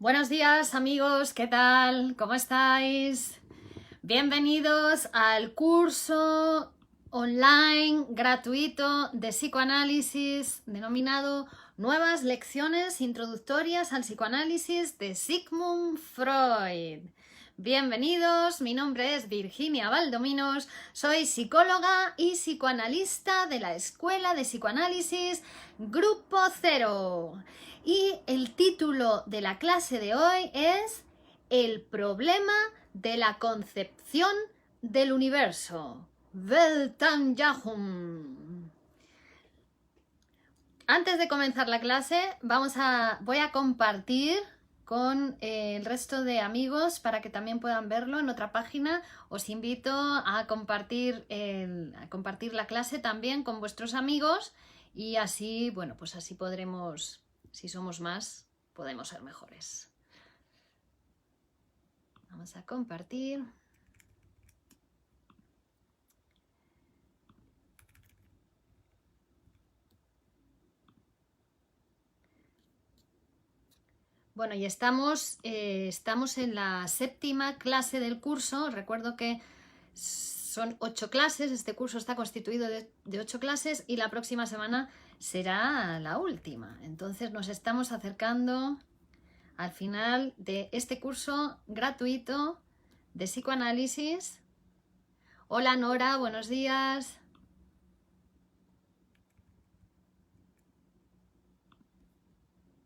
Buenos días amigos, ¿qué tal? ¿Cómo estáis? Bienvenidos al curso online gratuito de psicoanálisis denominado Nuevas lecciones introductorias al psicoanálisis de Sigmund Freud. Bienvenidos, mi nombre es Virginia Valdominos, soy psicóloga y psicoanalista de la Escuela de Psicoanálisis Grupo Cero. Y el título de la clase de hoy es El problema de la concepción del universo. Weltanschauung. Antes de comenzar la clase, voy a compartir con el resto de amigos para que también puedan verlo en otra página. Os invito a compartir la clase también con vuestros amigos y así, bueno, pues así podremos, si somos más, podemos ser mejores. Vamos a compartir. Bueno, y estamos en la séptima clase del curso. Recuerdo que son 8 clases, este curso está constituido de 8 clases y la próxima semana será la última. Entonces nos estamos acercando al final de este curso gratuito de psicoanálisis. Hola Nora, buenos días.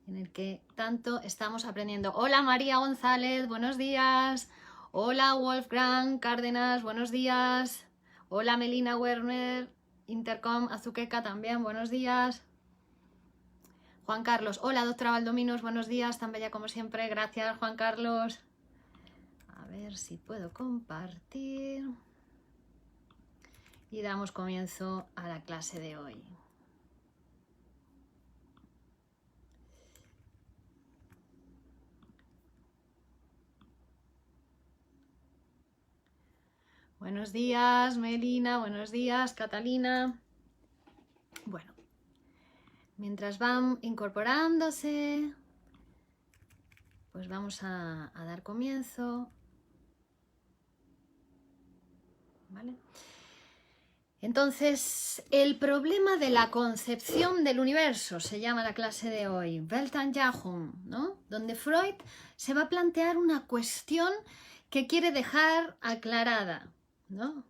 En el que tanto estamos aprendiendo. Hola María González, buenos días. Hola Wolfgang Cárdenas, buenos días. Hola Melina Werner, Intercom Azuqueca también, buenos días. Juan Carlos, hola doctora Valdominos, buenos días, tan bella como siempre, gracias Juan Carlos. A ver si puedo compartir. Y damos comienzo a la clase de hoy. Buenos días, Melina, buenos días, Catalina. Bueno, mientras van incorporándose, pues vamos a dar comienzo. ¿Vale? Entonces, el problema de la concepción del universo se llama la clase de hoy, Weltanschauung, ¿no? Donde Freud se va a plantear una cuestión que quiere dejar aclarada, ¿no?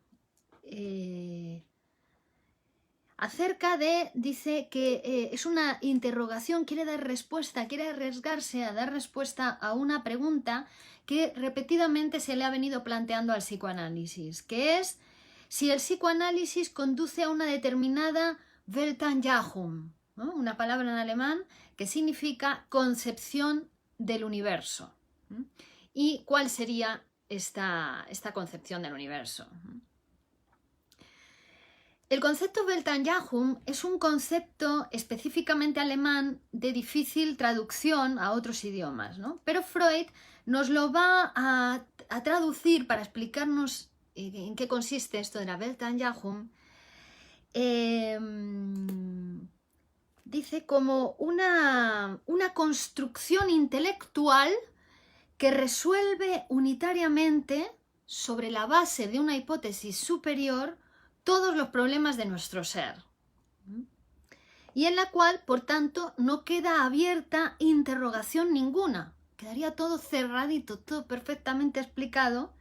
Acerca de, dice que es una interrogación, quiere dar respuesta, quiere arriesgarse a dar respuesta a una pregunta que repetidamente se le ha venido planteando al psicoanálisis, que es si el psicoanálisis conduce a una determinada Weltanschauung, ¿no? Una palabra en alemán que significa concepción del universo. ¿Y cuál sería esta concepción del universo? El concepto Weltanschauung es un concepto específicamente alemán de difícil traducción a otros idiomas, ¿no? Pero Freud nos lo va a traducir para explicarnos en qué consiste esto de la Weltanschauung. Dice como una construcción intelectual que resuelve unitariamente, sobre la base de una hipótesis superior, todos los problemas de nuestro ser. Y en la cual, por tanto, no queda abierta interrogación ninguna. Quedaría todo cerradito, todo perfectamente explicado.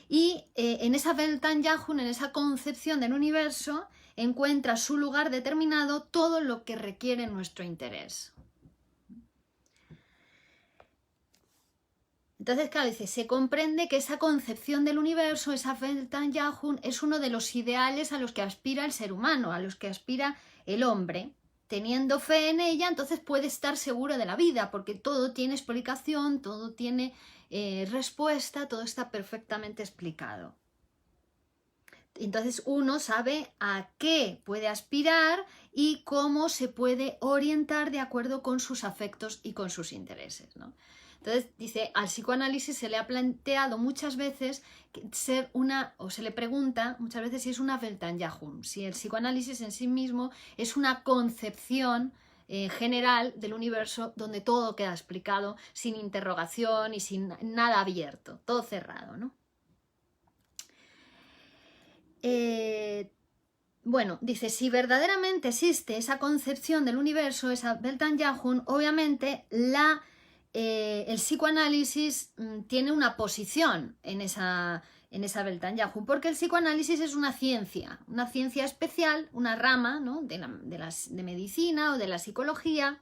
Y en esa Weltanschauung, en esa concepción del universo, encuentra su lugar determinado todo lo que requiere nuestro interés. Entonces, claro, dice, se comprende que esa concepción del universo, esa Weltanschauung, es uno de los ideales a los que aspira el ser humano, a los que aspira el hombre. Teniendo fe en ella, entonces puede estar seguro de la vida, porque todo tiene explicación, todo tiene respuesta, todo está perfectamente explicado. Entonces uno sabe a qué puede aspirar y cómo se puede orientar de acuerdo con sus afectos y con sus intereses, ¿no? Entonces, dice, al psicoanálisis se le ha planteado muchas veces ser o se le pregunta muchas veces si es una Weltanschauung, si el psicoanálisis en sí mismo es una concepción general del universo donde todo queda explicado sin interrogación y sin nada abierto, todo cerrado, ¿no? Bueno, dice, si verdaderamente existe esa concepción del universo, esa Weltanschauung, obviamente el psicoanálisis tiene una posición en esa Weltanschauung, porque el psicoanálisis es una ciencia especial, una rama, ¿no? de medicina o de la psicología,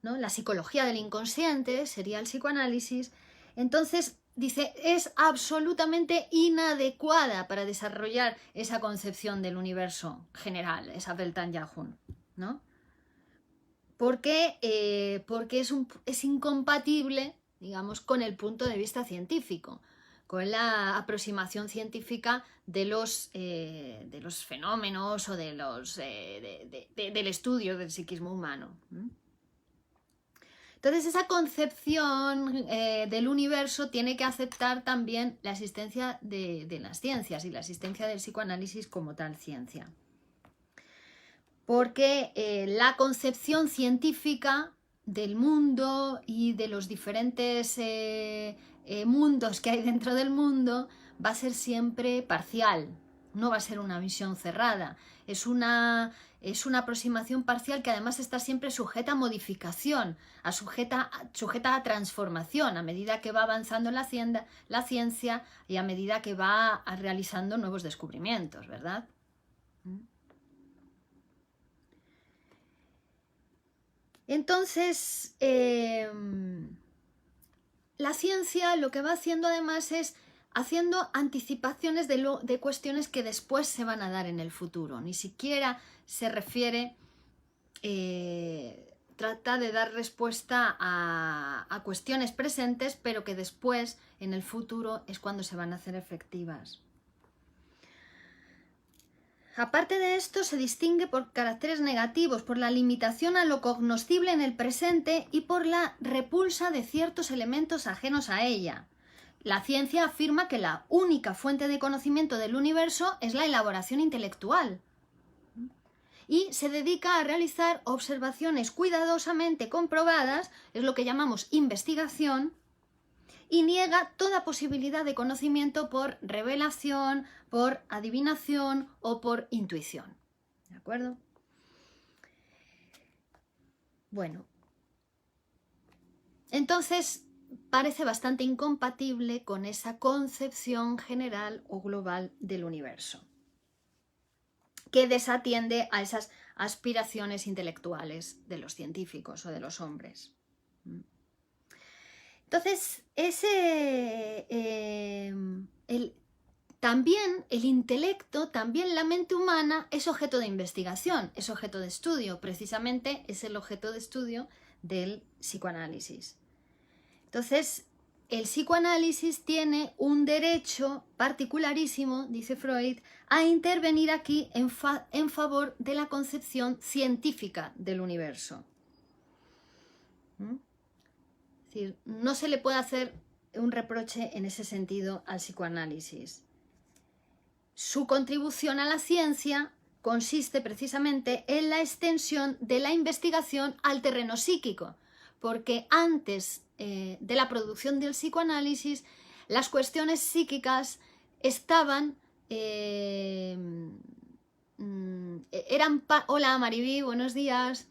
¿no? La psicología del inconsciente sería el psicoanálisis. Entonces, dice, es absolutamente inadecuada para desarrollar esa concepción del universo general, esa Weltanschauung, ¿no? Porque es incompatible, digamos, con el punto de vista científico, con la aproximación científica de los fenómenos o del estudio del psiquismo humano. Entonces esa concepción del universo tiene que aceptar también la existencia de las ciencias y la existencia del psicoanálisis como tal ciencia. Porque la concepción científica del mundo y de los diferentes mundos que hay dentro del mundo va a ser siempre parcial, no va a ser una visión cerrada, es una aproximación parcial que además está siempre sujeta a modificación, sujeta a transformación a medida que va avanzando la ciencia y a medida que va realizando nuevos descubrimientos, ¿verdad? Entonces, la ciencia lo que va haciendo además es haciendo anticipaciones de cuestiones que después se van a dar en el futuro. Ni siquiera se refiere, trata de dar respuesta a cuestiones presentes, pero que después, en el futuro, es cuando se van a hacer efectivas. Aparte de esto, se distingue por caracteres negativos, por la limitación a lo cognoscible en el presente y por la repulsa de ciertos elementos ajenos a ella. La ciencia afirma que la única fuente de conocimiento del universo es la elaboración intelectual y se dedica a realizar observaciones cuidadosamente comprobadas, es lo que llamamos investigación, y niega toda posibilidad de conocimiento por revelación, por adivinación o por intuición. ¿De acuerdo? Bueno, entonces parece bastante incompatible con esa concepción general o global del universo, que desatiende a esas aspiraciones intelectuales de los científicos o de los hombres. Entonces, también el intelecto, también la mente humana es objeto de investigación, es objeto de estudio, precisamente es el objeto de estudio del psicoanálisis. Entonces, el psicoanálisis tiene un derecho particularísimo, dice Freud, a intervenir aquí en favor de la concepción científica del universo. Es decir, no se le puede hacer un reproche en ese sentido al psicoanálisis. Su contribución a la ciencia consiste precisamente en la extensión de la investigación al terreno psíquico, porque antes de la producción del psicoanálisis, las cuestiones psíquicas estaban... hola Mariví, buenos días.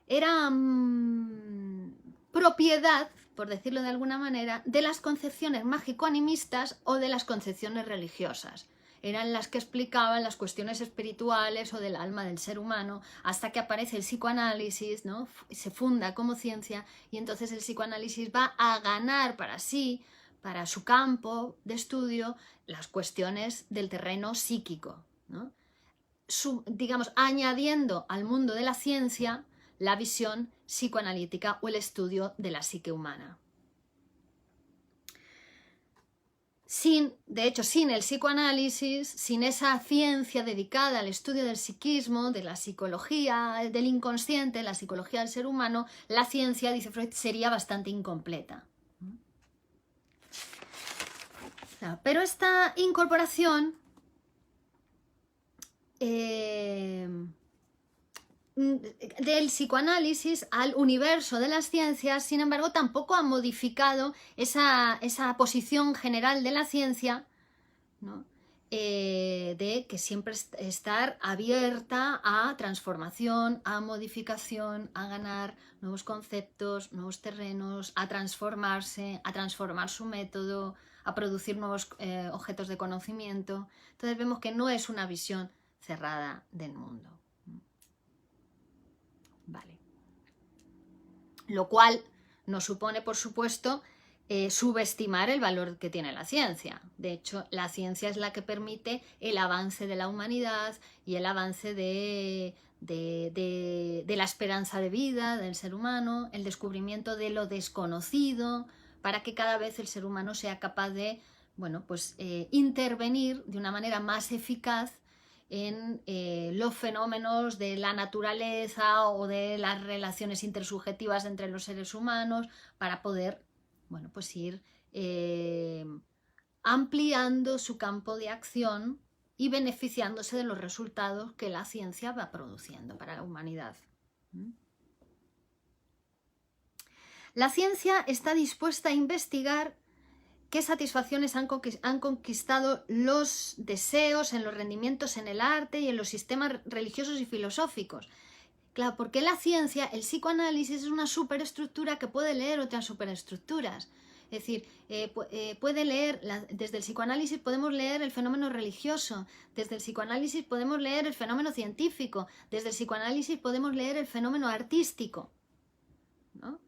Eran propiedad, por decirlo de alguna manera, de las concepciones mágico-animistas o de las concepciones religiosas. Eran las que explicaban las cuestiones espirituales o del alma del ser humano, hasta que aparece el psicoanálisis, ¿no? Se funda como ciencia y entonces el psicoanálisis va a ganar para sí, para su campo de estudio, las cuestiones del terreno psíquico, ¿no? Digamos, añadiendo al mundo de la ciencia la visión psicoanalítica o el estudio de la psique humana. De hecho, sin el psicoanálisis, sin esa ciencia dedicada al estudio del psiquismo, de la psicología del inconsciente, la psicología del ser humano, la ciencia, dice Freud, sería bastante incompleta. Pero esta incorporación del psicoanálisis al universo de las ciencias, sin embargo, tampoco ha modificado esa posición general de la ciencia, ¿no? De que siempre estar abierta a transformación, a modificación, a ganar nuevos conceptos, nuevos terrenos, a transformarse, a transformar su método, a producir nuevos objetos de conocimiento. Entonces vemos que no es una visión cerrada del mundo. Vale. Lo cual nos supone, por supuesto, subestimar el valor que tiene la ciencia. De hecho, la ciencia es la que permite el avance de la humanidad y el avance de la esperanza de vida del ser humano, el descubrimiento de lo desconocido, para que cada vez el ser humano sea capaz de, bueno, pues, intervenir de una manera más eficaz en los fenómenos de la naturaleza o de las relaciones intersubjetivas entre los seres humanos, para poder, bueno, pues ir ampliando su campo de acción y beneficiándose de los resultados que la ciencia va produciendo para la humanidad. La ciencia está dispuesta a investigar qué satisfacciones han conquistado los deseos en los rendimientos en el arte y en los sistemas religiosos y filosóficos. Claro, porque la ciencia, el psicoanálisis, es una superestructura que puede leer otras superestructuras. Es decir, puede leer, desde el psicoanálisis podemos leer el fenómeno religioso, desde el psicoanálisis podemos leer el fenómeno científico, desde el psicoanálisis podemos leer el fenómeno artístico, ¿no?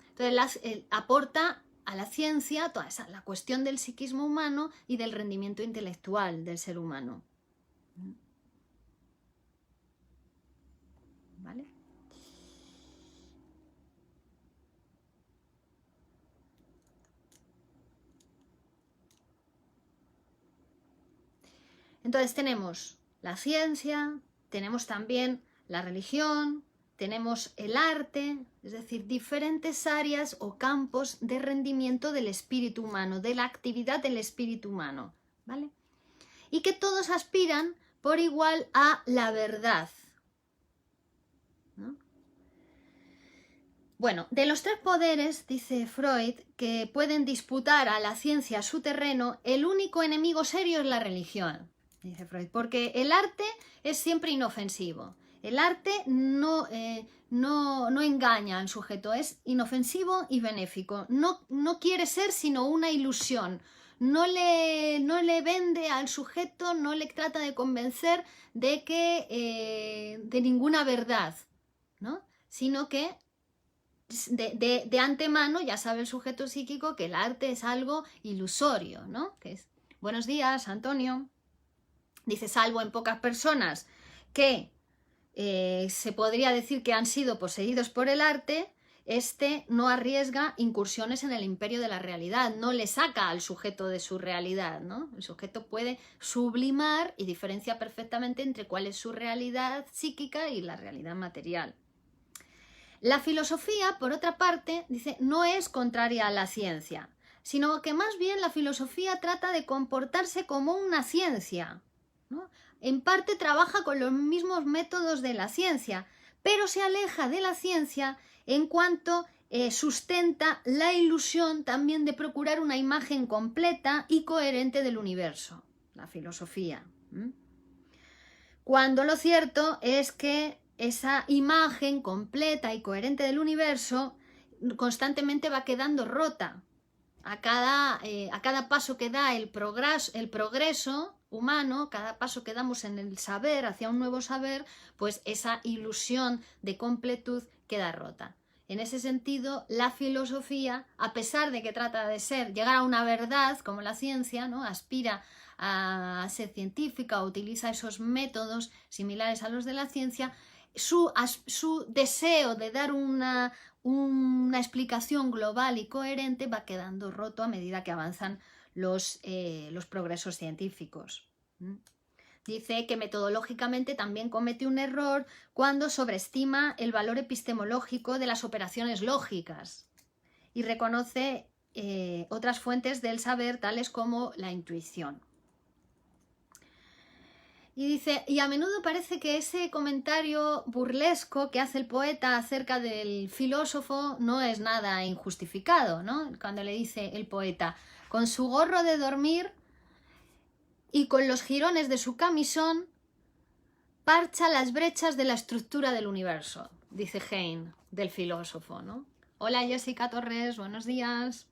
Entonces aporta a la ciencia toda la cuestión del psiquismo humano y del rendimiento intelectual del ser humano. ¿Vale? Entonces tenemos la ciencia, tenemos también la religión, tenemos el arte, es decir, diferentes áreas o campos de rendimiento del espíritu humano, de la actividad del espíritu humano, ¿vale? Y que todos aspiran por igual a la verdad, ¿no? Bueno, de los tres poderes, dice Freud, que pueden disputar a la ciencia su terreno, el único enemigo serio es la religión, dice Freud, porque el arte es siempre inofensivo. El arte no engaña al sujeto, es inofensivo y benéfico. No quiere ser sino una ilusión. No le vende al sujeto, no le trata de convencer de ninguna verdad, ¿no? Sino que de antemano ya sabe el sujeto psíquico que el arte es algo ilusorio, ¿no? Que es... Buenos días, Antonio. Dice, salvo en pocas personas que se podría decir que han sido poseídos por el arte, este no arriesga incursiones en el imperio de la realidad, no le saca al sujeto de su realidad, ¿no? El sujeto puede sublimar y diferencia perfectamente entre cuál es su realidad psíquica y la realidad material. La filosofía, por otra parte, dice, no es contraria a la ciencia, sino que más bien la filosofía trata de comportarse como una ciencia, ¿no? En parte trabaja con los mismos métodos de la ciencia, pero se aleja de la ciencia en cuanto sustenta la ilusión también de procurar una imagen completa y coherente del universo, la filosofía. Cuando lo cierto es que esa imagen completa y coherente del universo constantemente va quedando rota. A cada paso que da el progreso humano, cada paso que damos en el saber hacia un nuevo saber, pues esa ilusión de completud queda rota. En ese sentido, la filosofía, a pesar de que trata de llegar a una verdad, como la ciencia, ¿no? Aspira a ser científica, utiliza esos métodos similares a los de la ciencia, su deseo de dar una explicación global y coherente va quedando roto a medida que avanzan los progresos científicos. Dice que metodológicamente también comete un error cuando sobreestima el valor epistemológico de las operaciones lógicas y reconoce otras fuentes del saber tales como la intuición. Y dice, y a menudo parece que ese comentario burlesco que hace el poeta acerca del filósofo no es nada injustificado, ¿no? Cuando le dice el poeta, con su gorro de dormir y con los jirones de su camisón, parcha las brechas de la estructura del universo, dice Heine, del filósofo, ¿no? Hola Jessica Torres, buenos días.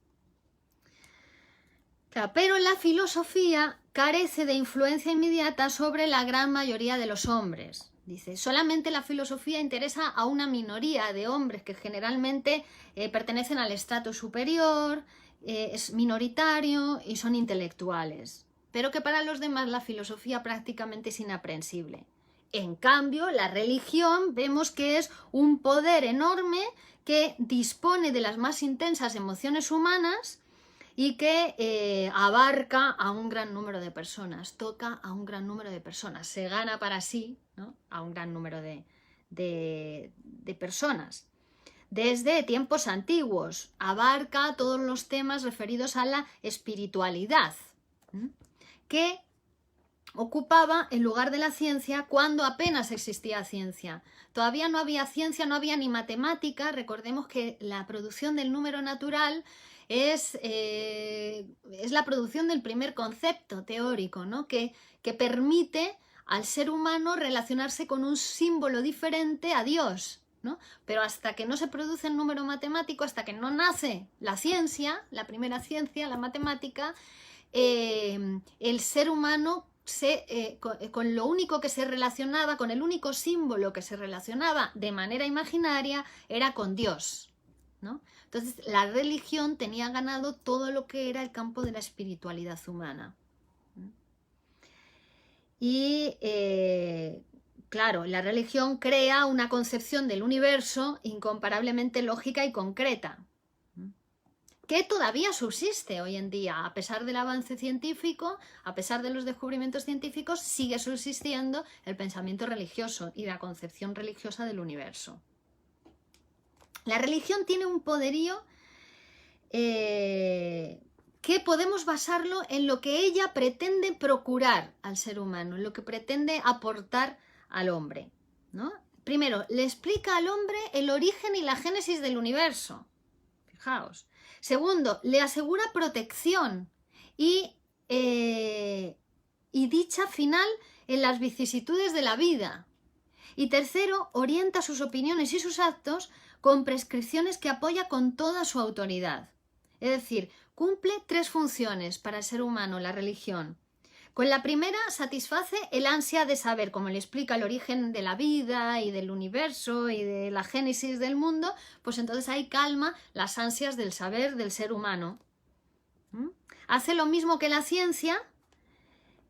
Claro, pero la filosofía carece de influencia inmediata sobre la gran mayoría de los hombres. Dice, solamente la filosofía interesa a una minoría de hombres que generalmente pertenecen al estrato superior, es minoritario y son intelectuales. Pero que para los demás la filosofía prácticamente es inaprehensible. En cambio, la religión vemos que es un poder enorme que dispone de las más intensas emociones humanas y que abarca a un gran número de personas, toca a un gran número de personas, se gana para sí, ¿no?, a un gran número de personas. Desde tiempos antiguos, abarca todos los temas referidos a la espiritualidad, que ocupaba el lugar de la ciencia cuando apenas existía ciencia. Todavía no había ciencia, no había ni matemática. Recordemos que la producción del número natural es la producción del primer concepto teórico, ¿no?, que permite al ser humano relacionarse con un símbolo diferente a Dios, ¿no? Pero hasta que no se produce el número matemático, hasta que no nace la ciencia, la primera ciencia, la matemática, el ser humano con lo único que se relacionaba, con el único símbolo que se relacionaba de manera imaginaria, era con Dios, ¿no? Entonces la religión tenía ganado todo lo que era el campo de la espiritualidad humana. Y claro, la religión crea una concepción del universo incomparablemente lógica y concreta, que todavía subsiste hoy en día, a pesar del avance científico, a pesar de los descubrimientos científicos, sigue subsistiendo el pensamiento religioso y la concepción religiosa del universo. La religión tiene un poderío que podemos basarlo en lo que ella pretende procurar al ser humano, en lo que pretende aportar al hombre, ¿no? Primero, le explica al hombre el origen y la génesis del universo. Fijaos. Segundo, le asegura protección y dicha final en las vicisitudes de la vida. Y tercero, orienta sus opiniones y sus actos con prescripciones que apoya con toda su autoridad. Es decir, cumple tres funciones para el ser humano, la religión. Con la primera satisface el ansia de saber, como le explica el origen de la vida y del universo y de la génesis del mundo, pues entonces ahí calma las ansias del saber del ser humano. Hace lo mismo que la ciencia,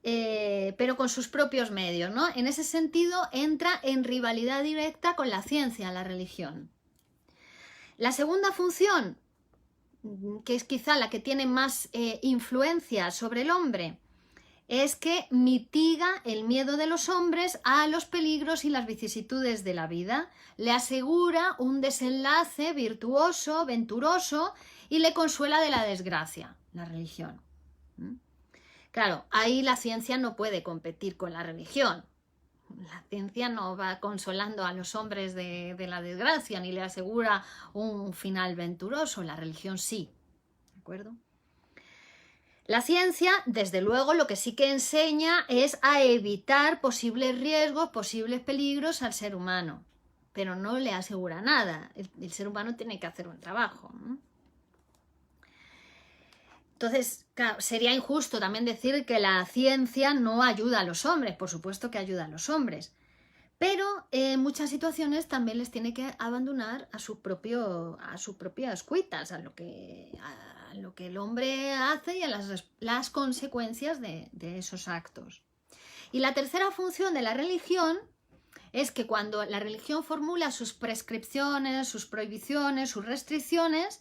pero con sus propios medios, ¿no? En ese sentido entra en rivalidad directa con la ciencia, la religión. La segunda función, que es quizá la que tiene más influencia sobre el hombre, es que mitiga el miedo de los hombres a los peligros y las vicisitudes de la vida, le asegura un desenlace virtuoso, venturoso, y le consuela de la desgracia, la religión. Claro, ahí la ciencia no puede competir con la religión. La ciencia no va consolando a los hombres de la desgracia, ni le asegura un final venturoso, la religión sí, ¿de acuerdo? La ciencia, desde luego, lo que sí que enseña es a evitar posibles riesgos, posibles peligros al ser humano, pero no le asegura nada. El ser humano tiene que hacer un trabajo, ¿no? Entonces, claro, sería injusto también decir que la ciencia no ayuda a los hombres, por supuesto que ayuda a los hombres, pero en muchas situaciones también les tiene que abandonar a sus propias cuitas, a lo que el hombre hace y a las consecuencias de esos actos. Y la tercera función de la religión es que cuando la religión formula sus prescripciones, sus prohibiciones, sus restricciones,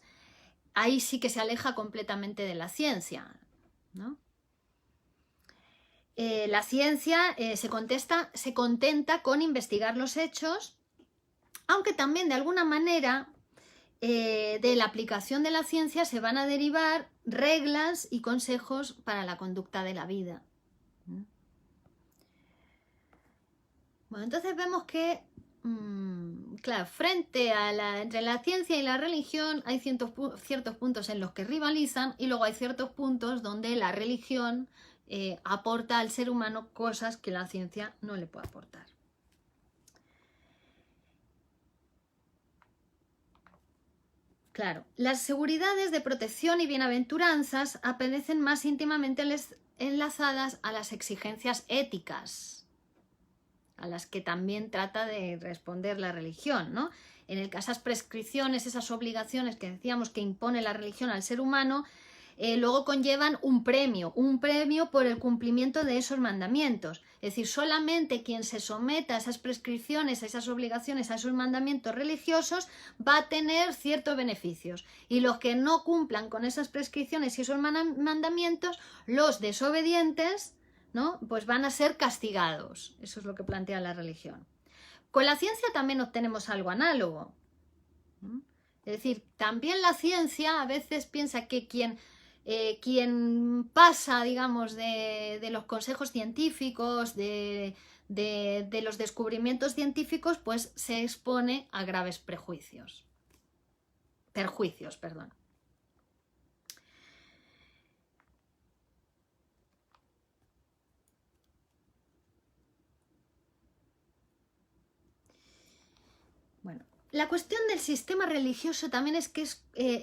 ahí sí que se aleja completamente de la ciencia, ¿no? La ciencia se contenta con investigar los hechos, aunque también de alguna manera de la aplicación de la ciencia se van a derivar reglas y consejos para la conducta de la vida. Bueno, entonces vemos que, claro, frente a entre la ciencia y la religión hay ciertos puntos en los que rivalizan y luego hay ciertos puntos donde la religión aporta al ser humano cosas que la ciencia no le puede aportar. Claro, las seguridades de protección y bienaventuranzas aparecen más íntimamente enlazadas a las exigencias éticas, a las que también trata de responder la religión, ¿no? En el caso de esas prescripciones, esas obligaciones que decíamos que impone la religión al ser humano, luego conllevan un premio por el cumplimiento de esos mandamientos. Es decir, solamente quien se someta a esas prescripciones, a esas obligaciones, a esos mandamientos religiosos, va a tener ciertos beneficios. Y los que no cumplan con esas prescripciones y esos mandamientos, los desobedientes, ¿no? Pues van a ser castigados. Eso es lo que plantea la religión. Con la ciencia también obtenemos algo análogo. Es decir, también la ciencia a veces piensa que quien pasa, digamos, de los consejos científicos, de los descubrimientos científicos, pues se expone a graves perjuicios. Bueno, la cuestión del sistema religioso también es que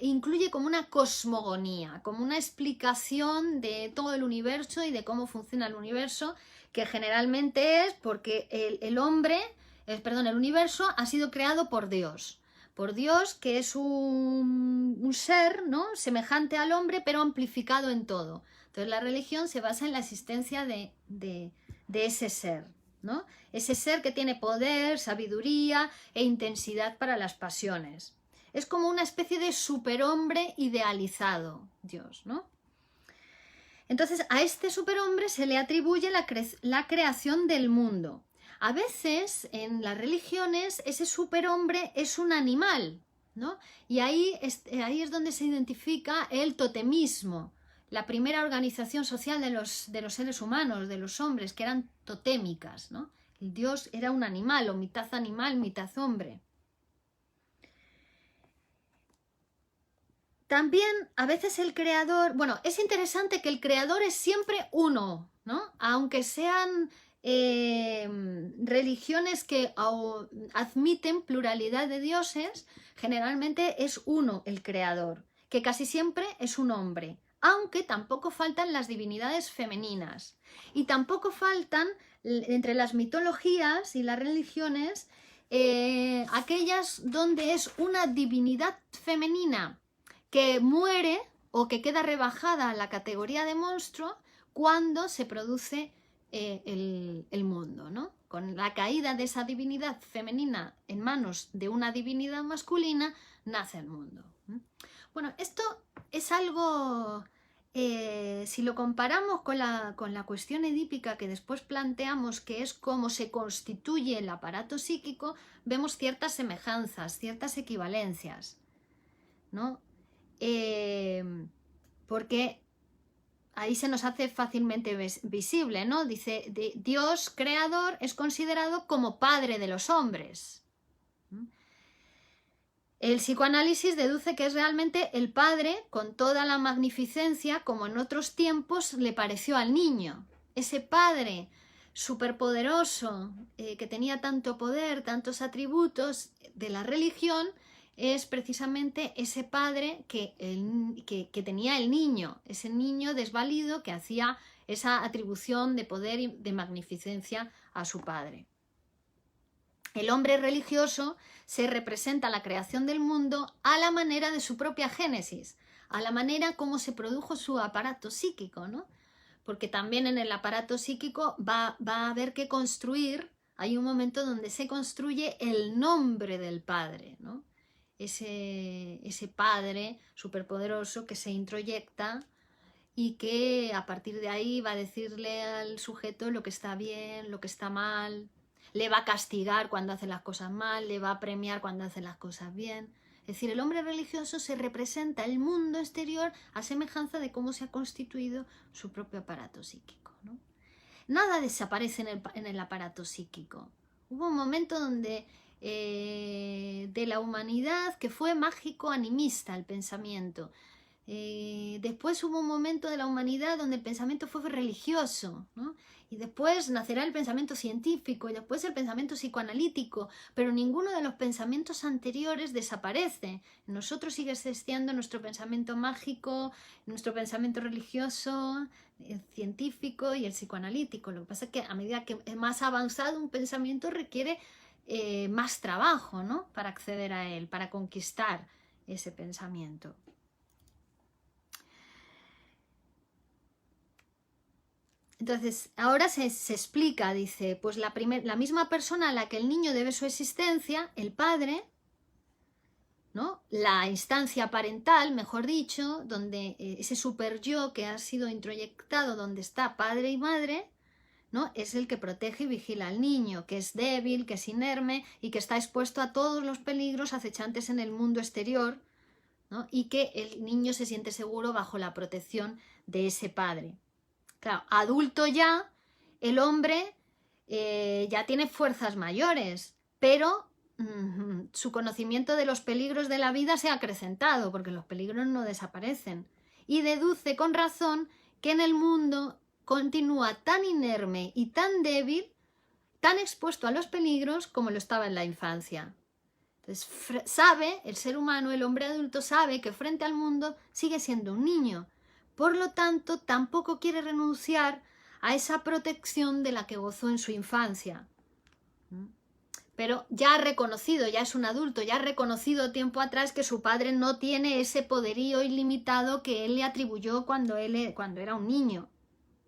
incluye como una cosmogonía, como una explicación de todo el universo y de cómo funciona el universo, que generalmente es porque el universo ha sido creado por Dios, que es un ser, ¿no?, semejante al hombre, pero amplificado en todo. Entonces la religión se basa en la existencia de ese ser, ¿no? Ese ser que tiene poder, sabiduría e intensidad para las pasiones. Es como una especie de superhombre idealizado, Dios, ¿no? Entonces a este superhombre se le atribuye la creación del mundo. A veces en las religiones ese superhombre es un animal, ¿no? Y ahí es donde se identifica el totemismo, la primera organización social de los seres humanos, de los hombres, que eran totémicas, ¿no? El Dios era un animal, o mitad animal, mitad hombre. También a veces el creador, bueno, es interesante que el creador es siempre uno, ¿no? Aunque sean religiones que admiten pluralidad de dioses, generalmente es uno el creador, que casi siempre es un hombre, aunque tampoco faltan las divinidades femeninas y tampoco faltan entre las mitologías y las religiones aquellas donde es una divinidad femenina que muere o que queda rebajada a la categoría de monstruo cuando se produce el mundo, ¿no? Con la caída de esa divinidad femenina en manos de una divinidad masculina, nace el mundo. Bueno, esto es algo, si lo comparamos con la cuestión edípica que después planteamos, que es cómo se constituye el aparato psíquico, vemos ciertas semejanzas, ciertas equivalencias, ¿no? Porque ahí se nos hace fácilmente visible, ¿no? Dice, Dios creador es considerado como padre de los hombres. El psicoanálisis deduce que es realmente el padre con toda la magnificencia como en otros tiempos le pareció al niño. Ese padre superpoderoso que tenía tanto poder, tantos atributos de la religión, es precisamente ese padre que tenía el niño, ese niño desvalido que hacía esa atribución de poder y de magnificencia a su padre. El hombre religioso se representa la creación del mundo a la manera de su propia génesis, a la manera como se produjo su aparato psíquico, ¿no? Porque también en el aparato psíquico va a haber que construir, hay un momento donde se construye el nombre del padre, ¿no? Ese padre superpoderoso que se introyecta y que a partir de ahí va a decirle al sujeto lo que está bien, lo que está mal, le va a castigar cuando hace las cosas mal, le va a premiar cuando hace las cosas bien. Es decir, el hombre religioso se representa el mundo exterior a semejanza de cómo se ha constituido su propio aparato psíquico, ¿no? Nada desaparece en el aparato psíquico. Hubo un momento donde de la humanidad que fue mágico-animista el pensamiento. Después hubo un momento de la humanidad donde el pensamiento fue religioso, ¿no? Y después nacerá el pensamiento científico y después el pensamiento psicoanalítico, pero ninguno de los pensamientos anteriores desaparece. En nosotros sigue existiendo nuestro pensamiento mágico, nuestro pensamiento religioso, el científico y el psicoanalítico. Lo que pasa es que a medida que es más avanzado un pensamiento requiere más trabajo, ¿no? Para acceder a él, para conquistar ese pensamiento. Entonces, ahora se explica, dice, pues la misma persona a la que el niño debe su existencia, el padre, ¿no? La instancia parental, mejor dicho, donde ese super yo que ha sido introyectado, donde está padre y madre, ¿no? Es el que protege y vigila al niño, que es débil, que es inerme y que está expuesto a todos los peligros acechantes en el mundo exterior, ¿no? Y que el niño se siente seguro bajo la protección de ese padre. Claro, adulto ya, el hombre ya tiene fuerzas mayores, pero su conocimiento de los peligros de la vida se ha acrecentado, porque los peligros no desaparecen. Y deduce con razón que en el mundo continúa tan inerme y tan débil, tan expuesto a los peligros como lo estaba en la infancia. Entonces sabe, el ser humano, el hombre adulto sabe que frente al mundo sigue siendo un niño. Por lo tanto, tampoco quiere renunciar a esa protección de la que gozó en su infancia. Pero ya ha reconocido, ya es un adulto, ya ha reconocido tiempo atrás que su padre no tiene ese poderío ilimitado que él le atribuyó cuando era un niño,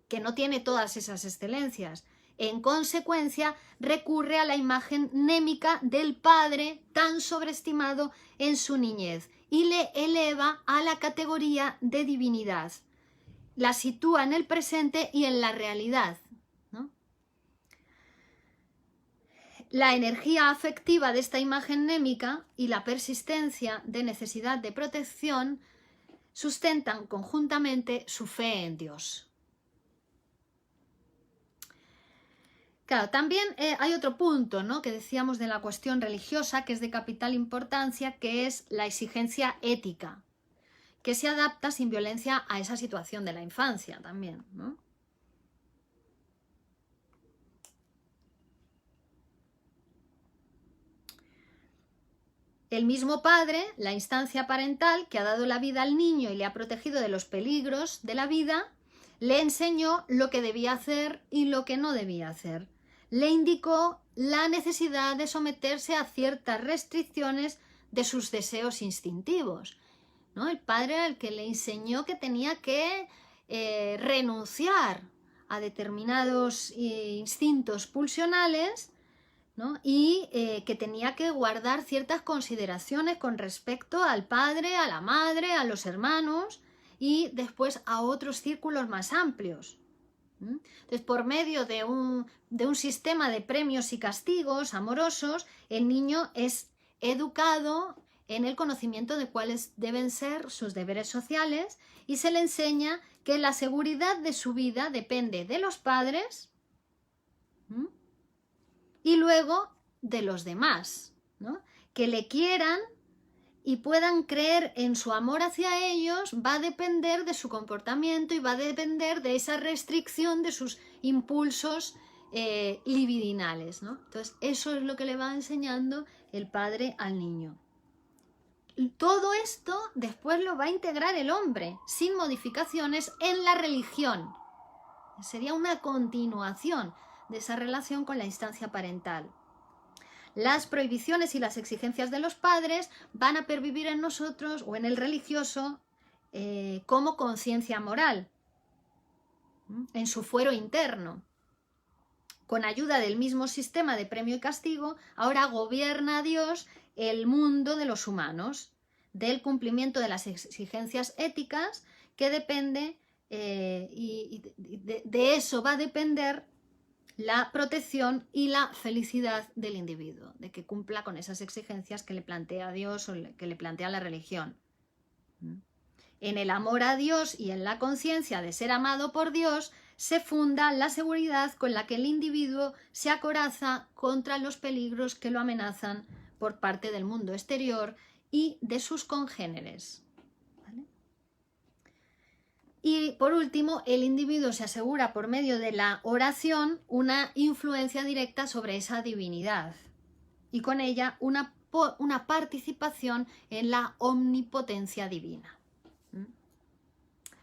que no tiene todas esas excelencias. En consecuencia, recurre a la imagen némica del padre tan sobreestimado en su niñez y le eleva a la categoría de divinidad. La sitúa en el presente y en la realidad, ¿no? La energía afectiva de esta imagen némica y la persistencia de necesidad de protección sustentan conjuntamente su fe en Dios. Claro, también hay otro punto, ¿no?, que decíamos de la cuestión religiosa, que es de capital importancia, que es la exigencia ética, que se adapta sin violencia a esa situación de la infancia también, ¿no? El mismo padre, la instancia parental que ha dado la vida al niño y le ha protegido de los peligros de la vida, le enseñó lo que debía hacer y lo que no debía hacer. Le indicó la necesidad de someterse a ciertas restricciones de sus deseos instintivos, ¿no? El padre era el que le enseñó que tenía que renunciar a determinados instintos pulsionales, ¿no? Y que tenía que guardar ciertas consideraciones con respecto al padre, a la madre, a los hermanos y después a otros círculos más amplios. Entonces, por medio de un sistema de premios y castigos amorosos, el niño es educado en el conocimiento de cuáles deben ser sus deberes sociales y se le enseña que la seguridad de su vida depende de los padres y luego de los demás, ¿no? Que le quieran y puedan creer en su amor hacia ellos va a depender de su comportamiento y va a depender de esa restricción de sus impulsos libidinales, ¿no? Entonces, eso es lo que le va enseñando el padre al niño. Y todo esto después lo va a integrar el hombre, sin modificaciones, en la religión. Sería una continuación de esa relación con la instancia parental. Las prohibiciones y las exigencias de los padres van a pervivir en nosotros o en el religioso como conciencia moral, en su fuero interno. Con ayuda del mismo sistema de premio y castigo, ahora gobierna Dios el mundo de los humanos, del cumplimiento de las exigencias éticas que depende, y de eso va a depender la protección y la felicidad del individuo, de que cumpla con esas exigencias que le plantea Dios o que le plantea la religión. En el amor a Dios y en la conciencia de ser amado por Dios se funda la seguridad con la que el individuo se acoraza contra los peligros que lo amenazan por parte del mundo exterior y de sus congéneres. ¿Vale? Y por último, el individuo se asegura por medio de la oración una influencia directa sobre esa divinidad y con ella una participación en la omnipotencia divina.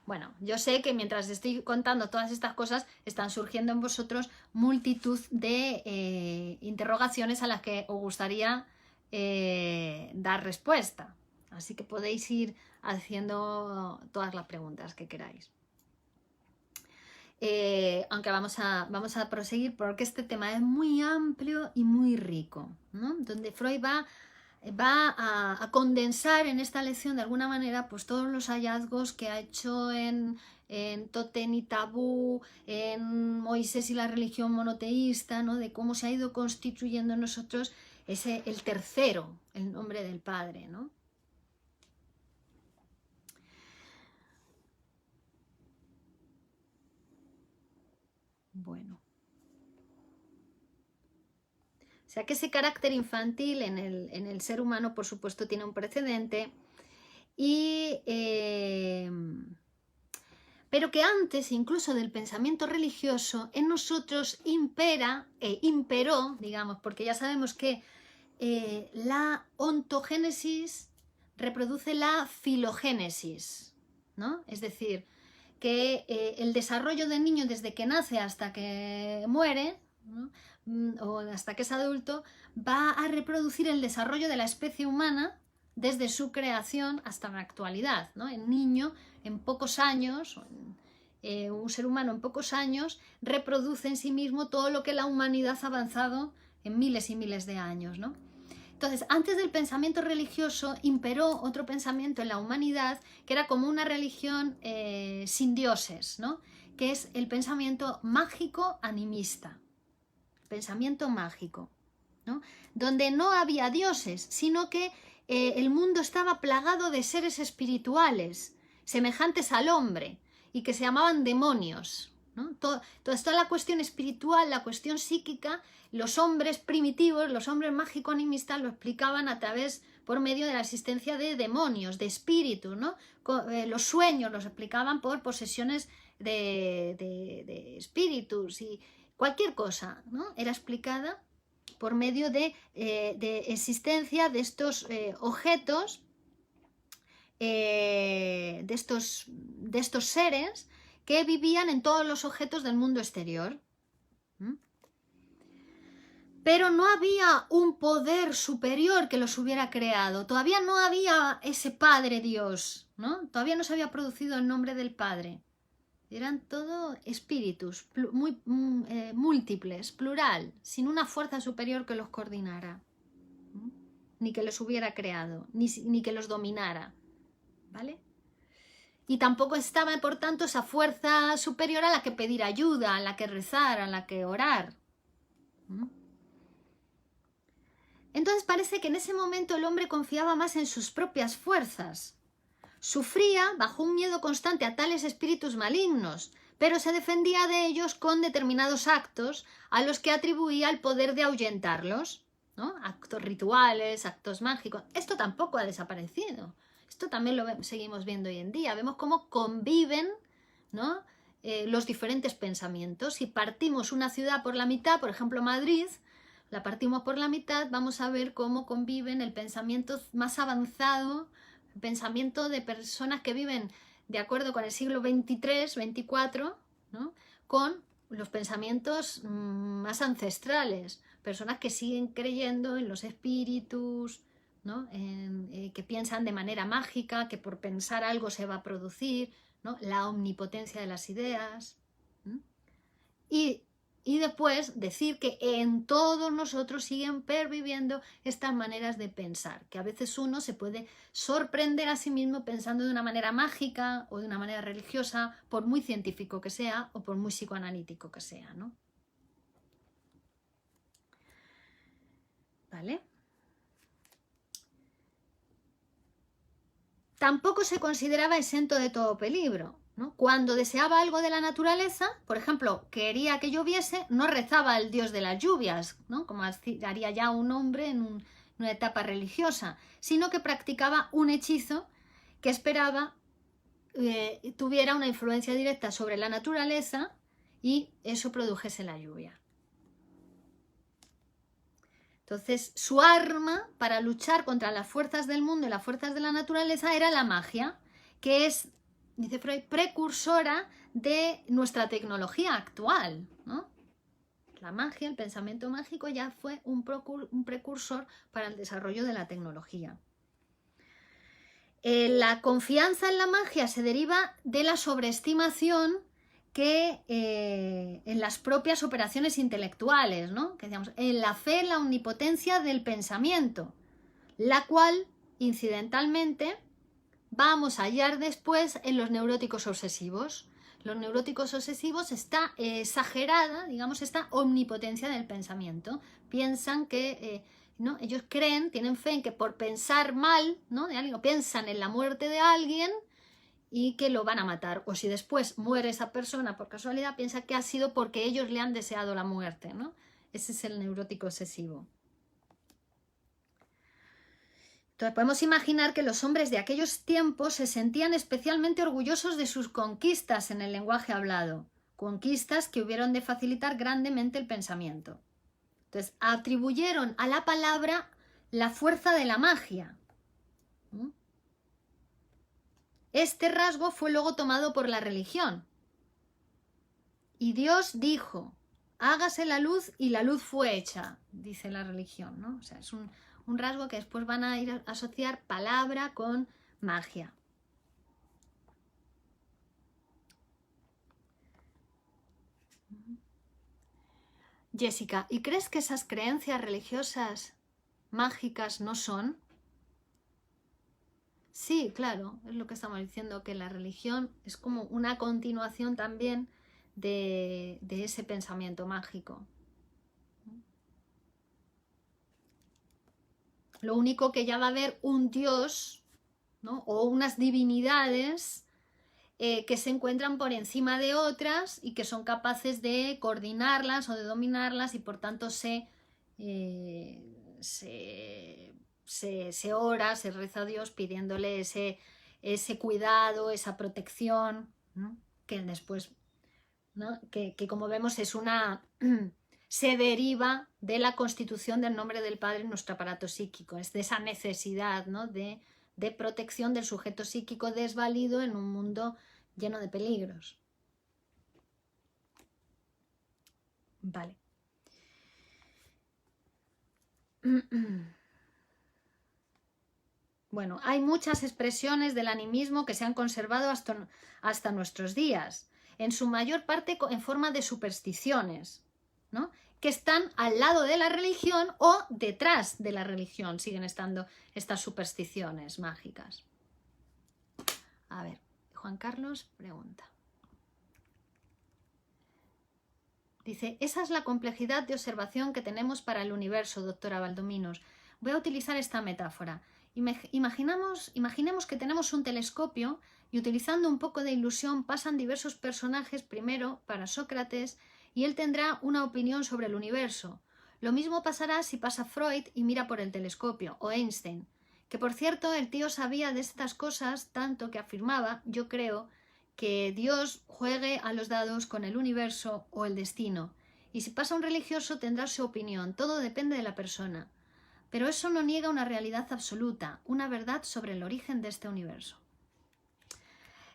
Bueno, yo sé que mientras estoy contando todas estas cosas están surgiendo en vosotros multitud de interrogaciones a las que os gustaría dar respuesta. Así que podéis ir haciendo todas las preguntas que queráis. Aunque vamos a proseguir porque este tema es muy amplio y muy rico, ¿no? Donde Freud va a condensar en esta lección de alguna manera pues todos los hallazgos que ha hecho en Totem y Tabú, en Moisés y la religión monoteísta, ¿no? De cómo se ha ido constituyendo en nosotros el tercero, el nombre del Padre, ¿no? Bueno. O sea que ese carácter infantil en el ser humano, por supuesto, tiene un precedente, pero que antes incluso del pensamiento religioso en nosotros imperó, digamos, porque ya sabemos que la ontogénesis reproduce la filogénesis, ¿no? Es decir, que el desarrollo del niño desde que nace hasta que muere, ¿no? O hasta que es adulto, va a reproducir el desarrollo de la especie humana desde su creación hasta la actualidad, ¿no? El niño en pocos años, un ser humano en pocos años, reproduce en sí mismo todo lo que la humanidad ha avanzado en miles y miles de años, ¿no? Entonces, antes del pensamiento religioso imperó otro pensamiento en la humanidad que era como una religión sin dioses, ¿no? Que es el pensamiento mágico animista. Pensamiento mágico, ¿no? Donde no había dioses, sino que el mundo estaba plagado de seres espirituales, semejantes al hombre, y que se llamaban demonios, ¿no? Toda la cuestión espiritual, la cuestión psíquica, los hombres primitivos, los hombres mágico-animistas lo explicaban a través, por medio de la existencia de demonios, de espíritus, ¿no? Los sueños los explicaban por posesiones de espíritus y cualquier cosa, ¿no? Era explicada por medio de existencia de estos objetos, de estos seres que vivían en todos los objetos del mundo exterior. Pero no había un poder superior que los hubiera creado, todavía no había ese Padre Dios, ¿no? Todavía no se había producido el nombre del Padre. Eran todo espíritus múltiples, plural, sin una fuerza superior que los coordinara, ni que los hubiera creado, ni que los dominara, ¿vale? Y tampoco estaba, por tanto, esa fuerza superior a la que pedir ayuda, a la que rezar, a la que orar. Entonces parece que en ese momento el hombre confiaba más en sus propias fuerzas. Sufría bajo un miedo constante a tales espíritus malignos, pero se defendía de ellos con determinados actos a los que atribuía el poder de ahuyentarlos, ¿no? Actos rituales, actos mágicos. Esto tampoco ha desaparecido. Esto también lo seguimos viendo hoy en día. Vemos cómo conviven, ¿no? Los diferentes pensamientos. Si partimos una ciudad por la mitad, por ejemplo Madrid, la partimos por la mitad, vamos a ver cómo conviven el pensamiento más avanzado, el pensamiento de personas que viven de acuerdo con el siglo XXIII, XXIV, ¿no? Con los pensamientos más ancestrales, personas que siguen creyendo en los espíritus, ¿no? Que piensan de manera mágica, que por pensar algo se va a producir, ¿no? La omnipotencia de las ideas. Y después decir que en todos nosotros siguen perviviendo estas maneras de pensar, que a veces uno se puede sorprender a sí mismo pensando de una manera mágica o de una manera religiosa, por muy científico que sea o por muy psicoanalítico que sea, ¿no? ¿Vale? Tampoco se consideraba exento de todo peligro. ¿no? Cuando deseaba algo de la naturaleza, por ejemplo, quería que lloviese, no rezaba al dios de las lluvias, ¿no? Como haría ya un hombre en una etapa religiosa, sino que practicaba un hechizo que esperaba tuviera una influencia directa sobre la naturaleza y eso produjese la lluvia. Entonces, su arma para luchar contra las fuerzas del mundo y las fuerzas de la naturaleza era la magia, que es, dice Freud, precursora de nuestra tecnología actual, ¿no? La magia, el pensamiento mágico ya fue un precursor para el desarrollo de la tecnología. La confianza en la magia se deriva de la sobreestimación que en las propias operaciones intelectuales, ¿no? Que decíamos, en la fe, en la omnipotencia del pensamiento, la cual, incidentalmente, vamos a hallar después en los neuróticos obsesivos. Los neuróticos obsesivos está exagerada, digamos, esta omnipotencia del pensamiento. Piensan que, ¿no? Ellos creen, tienen fe en que por pensar mal, ¿no? de alguien, o piensan en la muerte de alguien y que lo van a matar. O si después muere esa persona por casualidad, piensa que ha sido porque ellos le han deseado la muerte, ¿no? Ese es el neurótico obsesivo. Entonces podemos imaginar que los hombres de aquellos tiempos se sentían especialmente orgullosos de sus conquistas en el lenguaje hablado, conquistas que hubieron de facilitar grandemente el pensamiento. Entonces atribuyeron a la palabra la fuerza de la magia. Este rasgo fue luego tomado por la religión. Y Dios dijo, hágase la luz y la luz fue hecha, dice la religión, ¿no? O sea, es un rasgo que después van a ir a asociar palabra con magia. Jessica, ¿y crees que esas creencias religiosas mágicas no son? Sí, claro, es lo que estamos diciendo, que la religión es como una continuación también de ese pensamiento mágico. Lo único que ya va a haber un dios, ¿no? O unas divinidades que se encuentran por encima de otras y que son capaces de coordinarlas o de dominarlas y por tanto se ora, se reza a Dios pidiéndole ese cuidado, esa protección, ¿no? Que después, ¿no? que como vemos es una... se deriva de la constitución del nombre del Padre en nuestro aparato psíquico, es de esa necesidad, ¿no? de protección del sujeto psíquico desvalido en un mundo lleno de peligros. Vale. Bueno, hay muchas expresiones del animismo que se han conservado hasta nuestros días, en su mayor parte en forma de supersticiones, ¿no? Que están al lado de la religión o detrás de la religión, siguen estando estas supersticiones mágicas. A ver, Juan Carlos pregunta. Dice, esa es la complejidad de observación que tenemos para el universo, doctora Valdominos. Voy a utilizar esta metáfora. Imaginemos que tenemos un telescopio y utilizando un poco de ilusión pasan diversos personajes primero para Sócrates y él tendrá una opinión sobre el universo. Lo mismo pasará si pasa Freud y mira por el telescopio, o Einstein, que por cierto el tío sabía de estas cosas tanto que afirmaba, yo creo, que Dios juegue a los dados con el universo o el destino. Y si pasa un religioso tendrá su opinión, todo depende de la persona. Pero eso no niega una realidad absoluta, una verdad sobre el origen de este universo.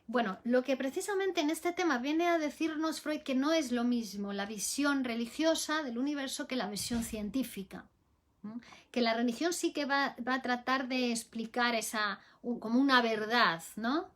Bueno, lo que precisamente en este tema viene a decirnos Freud que no es lo mismo la visión religiosa del universo que la visión científica. Que la religión sí que va a tratar de explicar como una verdad, ¿no?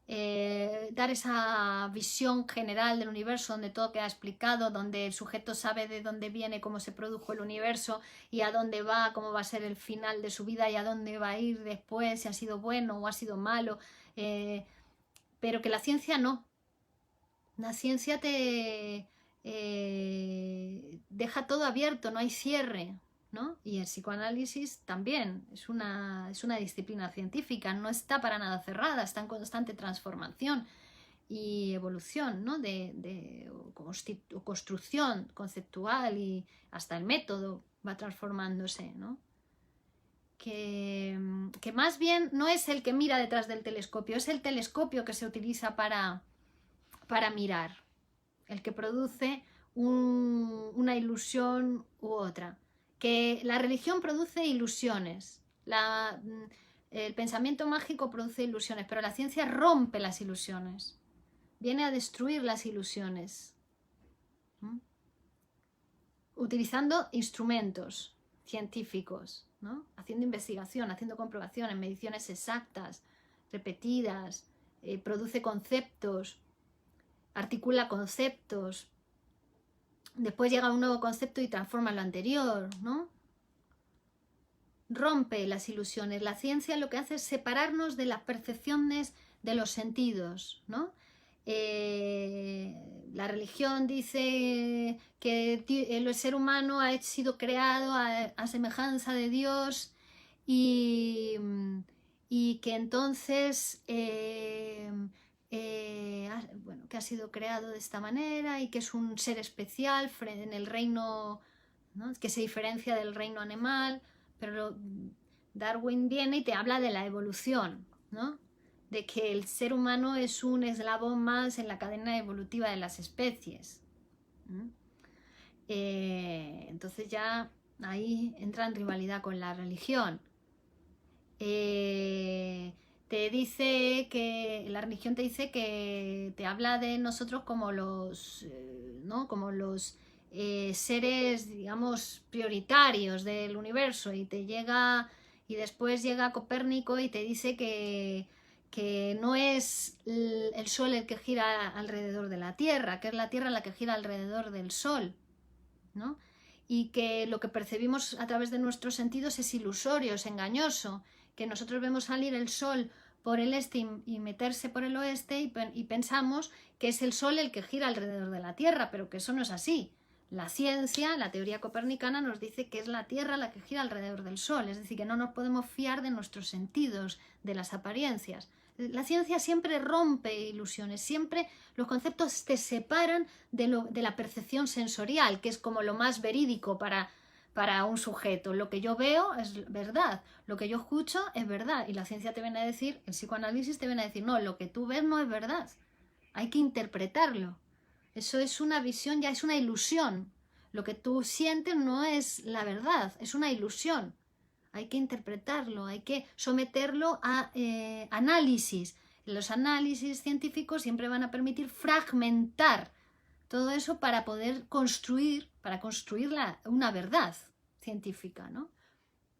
Dar esa visión general del universo donde todo queda explicado, donde el sujeto sabe de dónde viene, cómo se produjo el universo y a dónde va, cómo va a ser el final de su vida y a dónde va a ir después, si ha sido bueno o ha sido malo, pero que la ciencia no. La ciencia te deja todo abierto, no hay cierre, ¿no? Y el psicoanálisis también es una disciplina científica, no está para nada cerrada, está en constante transformación y evolución, ¿no? O construcción conceptual, y hasta el método va transformándose, ¿no? Que más bien no es el que mira detrás del telescopio, es el telescopio que se utiliza para mirar, el que produce una ilusión u otra. Que la religión produce ilusiones, el pensamiento mágico produce ilusiones, pero la ciencia rompe las ilusiones, viene a destruir las ilusiones, utilizando instrumentos científicos, ¿no? Haciendo investigación, haciendo comprobaciones, mediciones exactas, repetidas, produce conceptos, articula conceptos, después llega un nuevo concepto y transforma lo anterior, ¿no? Rompe las ilusiones. La ciencia lo que hace es separarnos de las percepciones de los sentidos, ¿no? La religión dice que el ser humano ha sido creado a semejanza de Dios y que entonces bueno, que ha sido creado de esta manera y que es un ser especial en el reino, ¿no? Que se diferencia del reino animal, pero Darwin viene y te habla de la evolución, ¿no? De que el ser humano es un eslabón más en la cadena evolutiva de las especies. Entonces ya ahí entra en rivalidad con la religión. Te dice que la religión te dice que te habla de nosotros como los, ¿no? Como los seres, digamos, prioritarios del universo, y te llega, y después llega Copérnico y te dice que no es el Sol el que gira alrededor de la Tierra, que es la Tierra la que gira alrededor del Sol, ¿no? Y que lo que percibimos a través de nuestros sentidos es ilusorio, es engañoso, que nosotros vemos salir el Sol por el este y meterse por el oeste y pensamos que es el Sol el que gira alrededor de la Tierra, pero que eso no es así. La ciencia, la teoría copernicana, nos dice que es la Tierra la que gira alrededor del Sol, es decir, que no nos podemos fiar de nuestros sentidos, de las apariencias. La ciencia siempre rompe ilusiones, siempre los conceptos te separan de la percepción sensorial, que es como lo más verídico para un sujeto. Lo que yo veo es verdad, lo que yo escucho es verdad, y la ciencia te viene a decir, el psicoanálisis te viene a decir, no, lo que tú ves no es verdad, hay que interpretarlo. Eso es una visión, ya es una ilusión. Lo que tú sientes no es la verdad, es una ilusión. Hay que interpretarlo, hay que someterlo a análisis. Los análisis científicos siempre van a permitir fragmentar todo eso para poder construir una verdad científica, ¿no?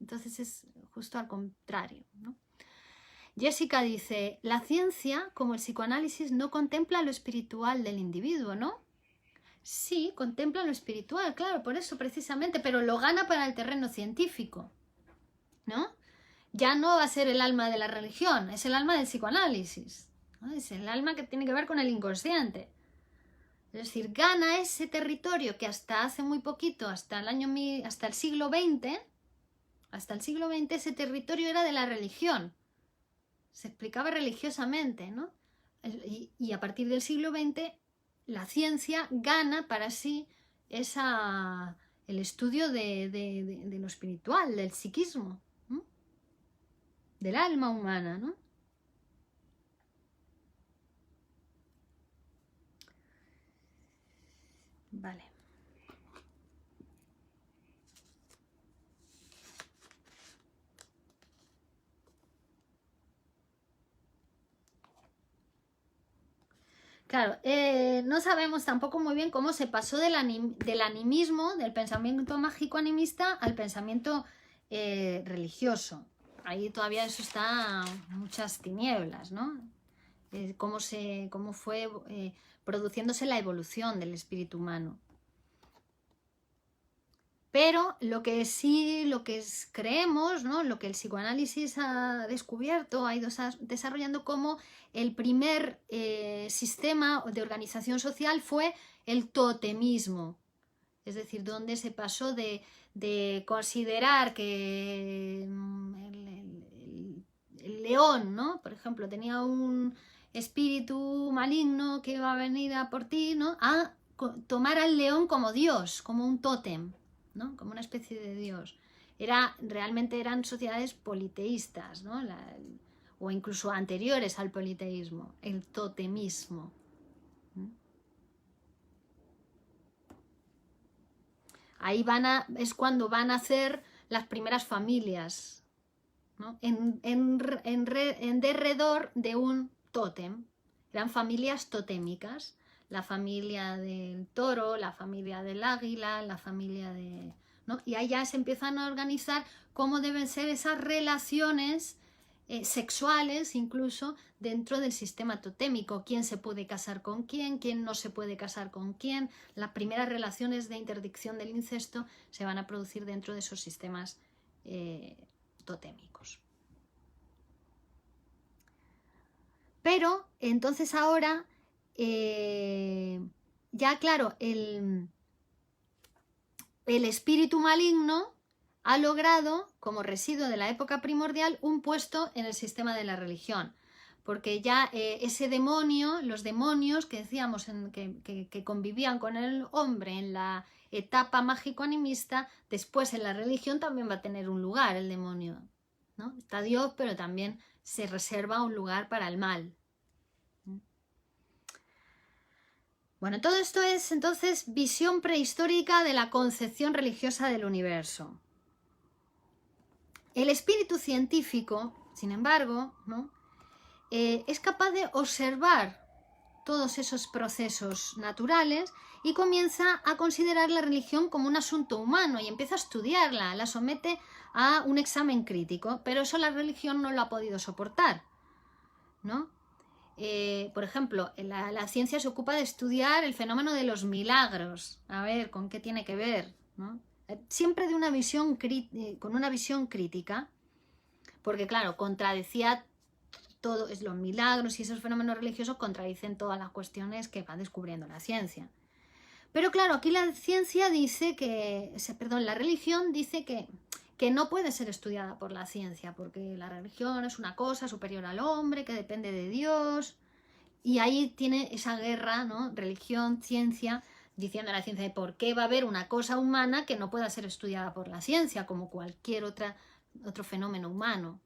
Entonces es justo al contrario, ¿no? Jessica dice, la ciencia, como el psicoanálisis, no contempla lo espiritual del individuo, ¿no? Sí, contempla lo espiritual, claro, por eso precisamente, pero lo gana para el terreno científico, ¿no? Ya no va a ser el alma de la religión, es el alma del psicoanálisis, ¿no? Es el alma que tiene que ver con el inconsciente. Es decir, gana ese territorio que hasta hace muy poquito, hasta el siglo XX, ese territorio era de la religión. Se explicaba religiosamente, ¿no? Y a partir del siglo XX, la ciencia gana para sí el estudio de lo espiritual, del psiquismo, ¿no? Del alma humana, ¿no? Vale. Claro, no sabemos tampoco muy bien cómo se pasó del animismo, del pensamiento mágico animista, al pensamiento religioso. Ahí todavía eso está muchas tinieblas, ¿no? Cómo fue produciéndose la evolución del espíritu humano. Pero lo que creemos, ¿no? Lo que el psicoanálisis ha descubierto, ha ido desarrollando como el primer sistema de organización social fue el totemismo. Es decir, donde se pasó de considerar que el león, ¿no? Por ejemplo, tenía espíritu maligno que va a venir a por ti, ¿no? A tomar al león como Dios, como un tótem, ¿no? Como una especie de Dios. Realmente eran sociedades politeístas, ¿no? O incluso anteriores al politeísmo, el totemismo. Ahí es cuando van a nacer las primeras familias, ¿no? en derredor de un tótem. Eran familias totémicas. La familia del toro, la familia del águila, la familia de... ¿no? Y ahí ya se empiezan a organizar cómo deben ser esas relaciones sexuales, incluso dentro del sistema totémico. ¿Quién se puede casar con quién? ¿Quién no se puede casar con quién? Las primeras relaciones de interdicción del incesto se van a producir dentro de esos sistemas totémicos. Pero entonces ahora ya claro, el espíritu maligno ha logrado, como residuo de la época primordial, un puesto en el sistema de la religión. Porque ya ese demonio, los demonios que decíamos que convivían con el hombre en la etapa mágico-animista, después en la religión también va a tener un lugar el demonio, ¿no? Está Dios, pero también se reserva un lugar para el mal. Bueno, todo esto es entonces visión prehistórica de la concepción religiosa del universo. El espíritu científico, sin embargo, ¿no? Es capaz de observar todos esos procesos naturales y comienza a considerar la religión como un asunto humano y empieza a estudiarla, la somete a un examen crítico, pero eso la religión no lo ha podido soportar, ¿no? Por ejemplo, la ciencia se ocupa de estudiar el fenómeno de los milagros, a ver con qué tiene que ver, ¿no? Siempre de una visión con una visión crítica, porque claro, contradecía todo, los milagros y esos fenómenos religiosos contradicen todas las cuestiones que va descubriendo la ciencia. Pero claro, aquí la ciencia dice la religión dice que no puede ser estudiada por la ciencia, porque la religión es una cosa superior al hombre, que depende de Dios, y ahí tiene esa guerra, ¿no? Religión, ciencia, diciendo a la ciencia de por qué va a haber una cosa humana que no pueda ser estudiada por la ciencia, como cualquier otro fenómeno humano.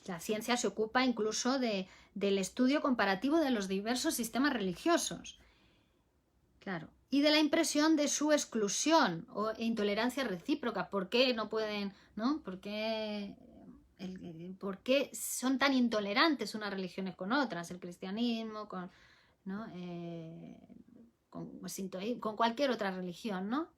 La ciencia se ocupa incluso del estudio comparativo de los diversos sistemas religiosos. Claro. Y de la impresión de su exclusión o intolerancia recíproca. ¿Por qué no pueden, ¿no? ¿Por qué son tan intolerantes unas religiones con otras? El cristianismo, ¿no? Con cualquier otra religión, ¿no?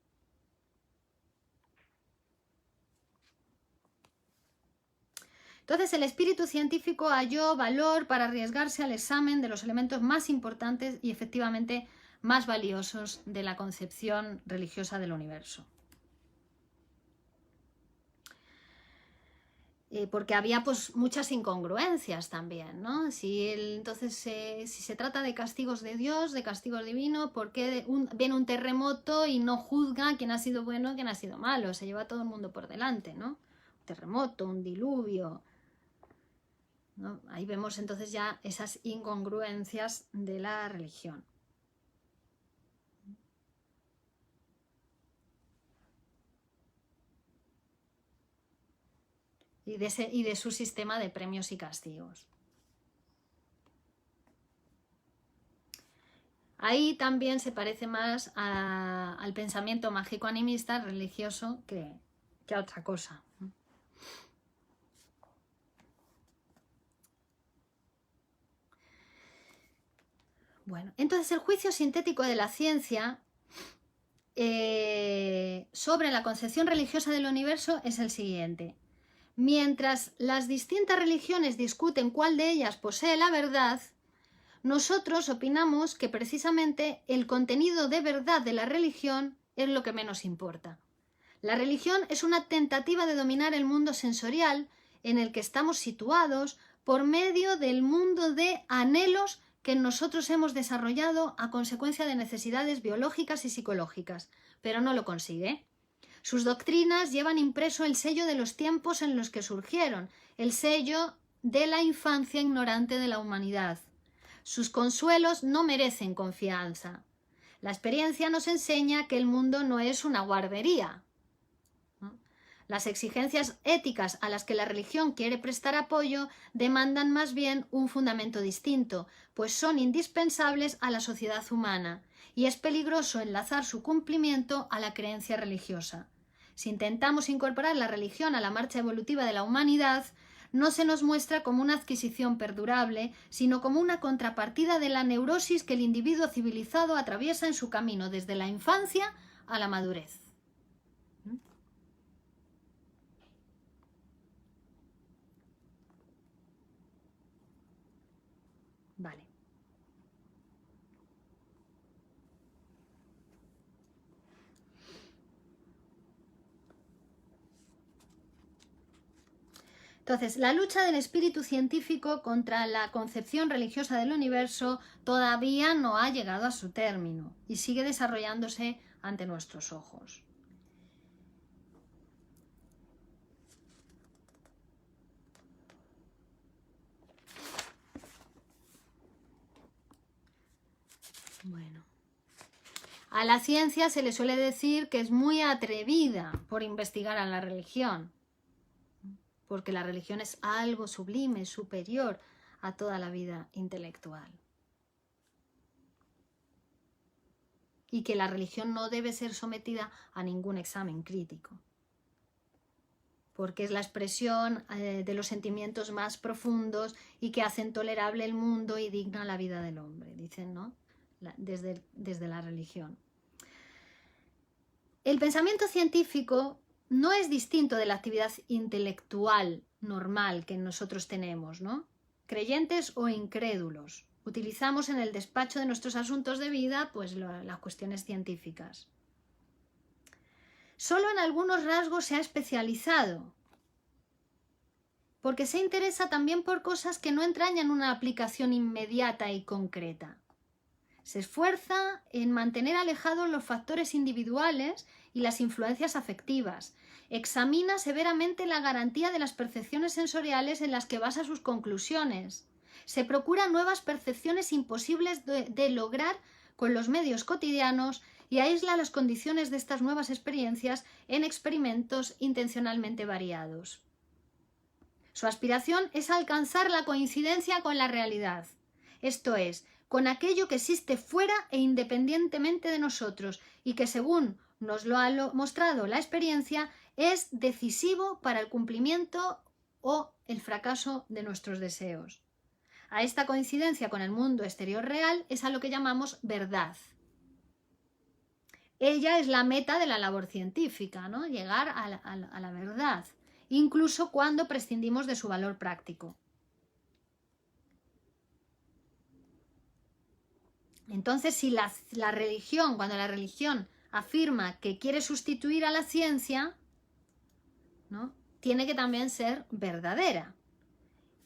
Entonces el espíritu científico halló valor para arriesgarse al examen de los elementos más importantes y efectivamente más valiosos de la concepción religiosa del universo. Porque había pues muchas incongruencias también, ¿no? Entonces, si se trata de castigos de Dios, de castigos divinos, ¿por qué viene un terremoto y no juzga quién ha sido bueno y quién ha sido malo? Se lleva a todo el mundo por delante, ¿no? Un terremoto, un diluvio, ¿no? Ahí vemos entonces ya esas incongruencias de la religión. Y de su sistema de premios y castigos. Ahí también se parece más al pensamiento mágico-animista religioso que a otra cosa. Bueno, entonces el juicio sintético de la ciencia sobre la concepción religiosa del universo es el siguiente. Mientras las distintas religiones discuten cuál de ellas posee la verdad, nosotros opinamos que precisamente el contenido de verdad de la religión es lo que menos importa. La religión es una tentativa de dominar el mundo sensorial en el que estamos situados por medio del mundo de anhelos que nosotros hemos desarrollado a consecuencia de necesidades biológicas y psicológicas, pero no lo consigue. Sus doctrinas llevan impreso el sello de los tiempos en los que surgieron, el sello de la infancia ignorante de la humanidad. Sus consuelos no merecen confianza. La experiencia nos enseña que el mundo no es una guardería. Las exigencias éticas a las que la religión quiere prestar apoyo demandan más bien un fundamento distinto, pues son indispensables a la sociedad humana, y es peligroso enlazar su cumplimiento a la creencia religiosa. Si intentamos incorporar la religión a la marcha evolutiva de la humanidad, no se nos muestra como una adquisición perdurable, sino como una contrapartida de la neurosis que el individuo civilizado atraviesa en su camino desde la infancia a la madurez. Vale. Entonces, la lucha del espíritu científico contra la concepción religiosa del universo todavía no ha llegado a su término y sigue desarrollándose ante nuestros ojos. Bueno. A la ciencia se le suele decir que es muy atrevida por investigar a la religión, porque la religión es algo sublime, superior a toda la vida intelectual. Y que la religión no debe ser sometida a ningún examen crítico, porque es la expresión de los sentimientos más profundos y que hacen tolerable el mundo y digna la vida del hombre, dicen, ¿no? Desde la religión. El pensamiento científico no es distinto de la actividad intelectual normal que nosotros tenemos, ¿no? Creyentes o incrédulos. Utilizamos en el despacho de nuestros asuntos de vida pues las cuestiones científicas. Solo en algunos rasgos se ha especializado, porque se interesa también por cosas que no entrañan una aplicación inmediata y concreta. Se esfuerza en mantener alejados los factores individuales y las influencias afectivas. Examina severamente la garantía de las percepciones sensoriales en las que basa sus conclusiones. Se procura nuevas percepciones imposibles de lograr con los medios cotidianos y aísla las condiciones de estas nuevas experiencias en experimentos intencionalmente variados. Su aspiración es alcanzar la coincidencia con la realidad, esto es, con aquello que existe fuera e independientemente de nosotros y que, según nos lo ha mostrado la experiencia, es decisivo para el cumplimiento o el fracaso de nuestros deseos. A esta coincidencia con el mundo exterior real es a lo que llamamos verdad. Ella es la meta de la labor científica, ¿no? Llegar a la verdad, incluso cuando prescindimos de su valor práctico. Entonces, si la religión, cuando la religión afirma que quiere sustituir a la ciencia, ¿no? Tiene que también ser verdadera.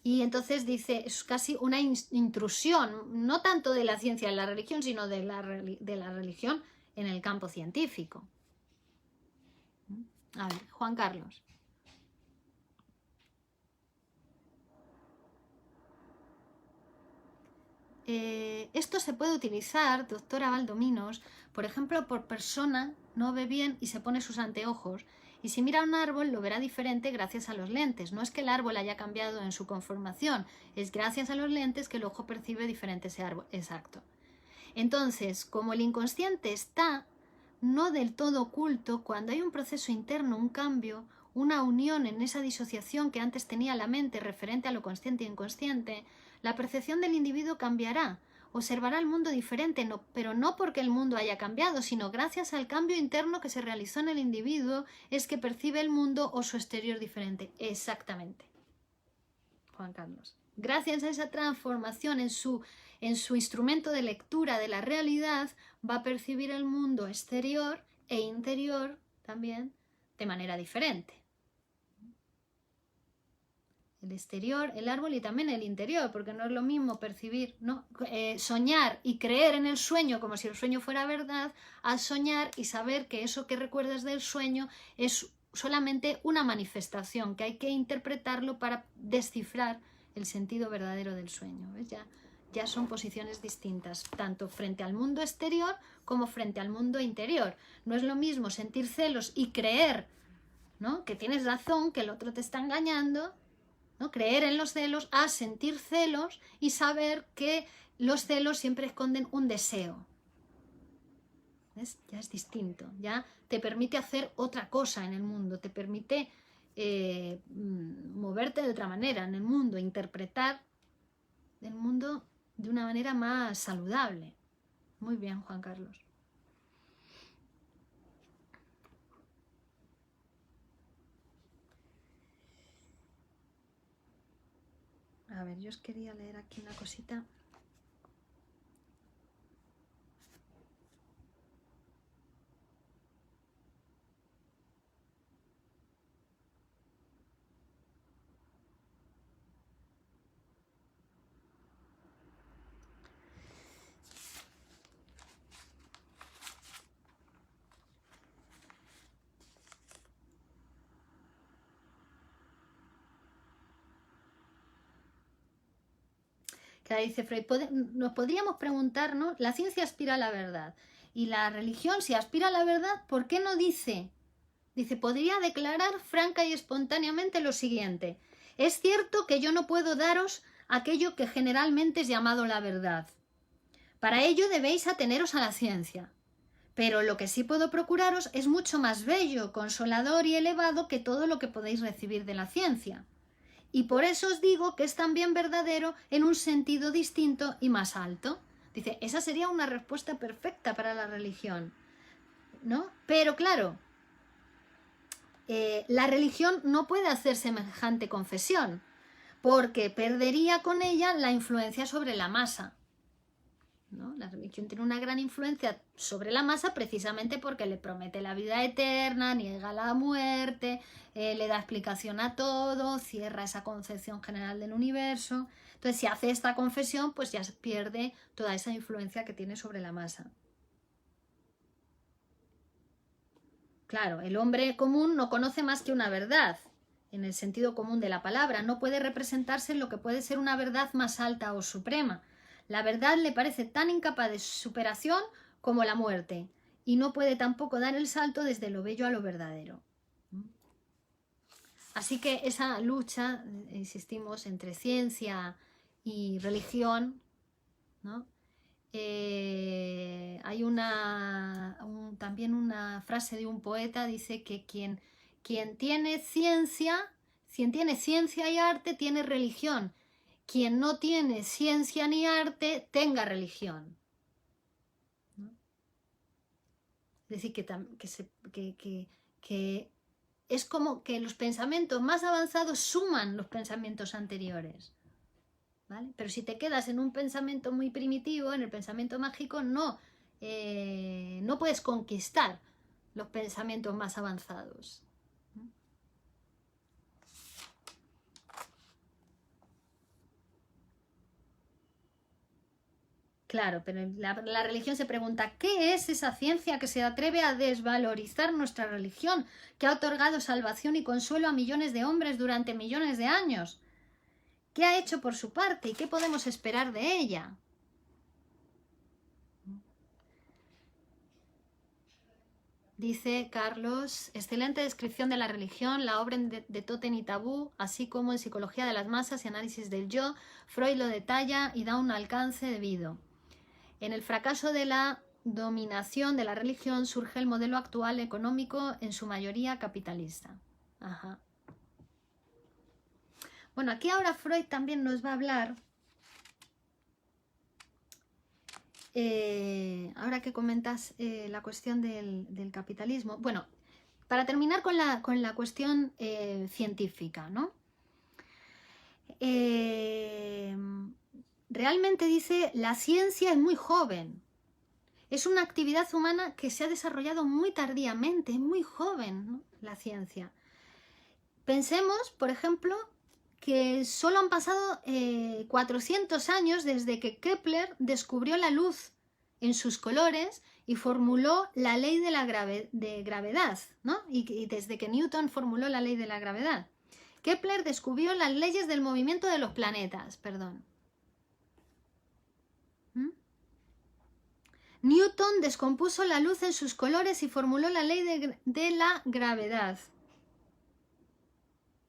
Y entonces dice, es casi una intrusión, no tanto de la ciencia en la religión, sino de la religión en el campo científico. A ver, Juan Carlos. Esto se puede utilizar, doctora Valdominos, por ejemplo, por persona no ve bien y se pone sus anteojos, y si mira un árbol lo verá diferente gracias a los lentes. No es que el árbol haya cambiado en su conformación, es gracias a los lentes que el ojo percibe diferente ese árbol. Exacto. Entonces, como el inconsciente está no del todo oculto, cuando hay un proceso interno, un cambio, una unión en esa disociación que antes tenía la mente referente a lo consciente e inconsciente, la percepción del individuo cambiará, observará el mundo diferente, pero no porque el mundo haya cambiado, sino gracias al cambio interno que se realizó en el individuo es que percibe el mundo o su exterior diferente. Exactamente, Juan Carlos. Gracias a esa transformación en su instrumento de lectura de la realidad, va a percibir el mundo exterior e interior también de manera diferente. el exterior, el árbol y también el interior, porque no es lo mismo percibir, ¿no? Soñar y creer en el sueño como si el sueño fuera verdad, al soñar y saber que eso que recuerdas del sueño es solamente una manifestación, que hay que interpretarlo para descifrar el sentido verdadero del sueño. ¿Ves? Ya son posiciones distintas, tanto frente al mundo exterior como frente al mundo interior. No es lo mismo sentir celos y creer, ¿no?, que tienes razón, que el otro te está engañando, ¿no?, creer en los celos, a sentir celos y saber que los celos siempre esconden un deseo. ¿Ves? Ya es distinto, ya te permite hacer otra cosa en el mundo, te permite moverte de otra manera en el mundo, interpretar el mundo de una manera más saludable. Muy bien, Juan Carlos. A ver, yo os quería leer aquí una cosita. Que dice Freud, nos podríamos preguntar, ¿no? La ciencia aspira a la verdad y la religión, si aspira a la verdad, ¿por qué no dice? Dice, podría declarar franca y espontáneamente lo siguiente: es cierto que yo no puedo daros aquello que generalmente es llamado la verdad. Para ello debéis ateneros a la ciencia. Pero lo que sí puedo procuraros es mucho más bello, consolador y elevado que todo lo que podéis recibir de la ciencia. Y por eso os digo que es también verdadero en un sentido distinto y más alto. Dice, esa sería una respuesta perfecta para la religión, ¿no? Pero claro, la religión no puede hacer semejante confesión, porque perdería con ella la influencia sobre la masa, ¿no? La religión tiene una gran influencia sobre la masa precisamente porque le promete la vida eterna, niega la muerte, le da explicación a todo, cierra esa concepción general del universo. Entonces, si hace esta confesión, pues ya pierde toda esa influencia que tiene sobre la masa. Claro, el hombre común no conoce más que una verdad, en el sentido común de la palabra, no puede representarse en lo que puede ser una verdad más alta o suprema. La verdad le parece tan incapaz de superación como la muerte, y no puede tampoco dar el salto desde lo bello a lo verdadero. Así que esa lucha, insistimos, entre ciencia y religión, ¿no? Hay también una frase de un poeta, dice que quien tiene ciencia y arte, tiene religión. Quien no tiene ciencia ni arte, tenga religión. ¿No? Es decir, que es como que los pensamientos más avanzados suman los pensamientos anteriores. ¿Vale? Pero si te quedas en un pensamiento muy primitivo, en el pensamiento mágico, no puedes conquistar los pensamientos más avanzados. Claro, pero la religión se pregunta, ¿qué es esa ciencia que se atreve a desvalorizar nuestra religión, que ha otorgado salvación y consuelo a millones de hombres durante millones de años? ¿Qué ha hecho por su parte y qué podemos esperar de ella? Dice Carlos, excelente descripción de la religión, la obra de Totem y Tabú, así como en Psicología de las Masas y Análisis del Yo, Freud lo detalla y da un alcance debido. En el fracaso de la dominación de la religión surge el modelo actual económico, en su mayoría capitalista. Ajá. Bueno, aquí ahora Freud también nos va a hablar, ahora que comentas la cuestión del capitalismo. Bueno, para terminar con la cuestión científica, ¿no? Realmente dice, la ciencia es muy joven. Es una actividad humana que se ha desarrollado muy tardíamente, muy joven, ¿no? La ciencia. Pensemos, por ejemplo, que solo han pasado 400 años desde que Kepler descubrió la luz en sus colores y formuló la ley de la gravedad, ¿no? Y desde que Newton formuló la ley de la gravedad. Kepler descubrió las leyes del movimiento de los planetas, perdón. Newton descompuso la luz en sus colores y formuló la ley de la gravedad.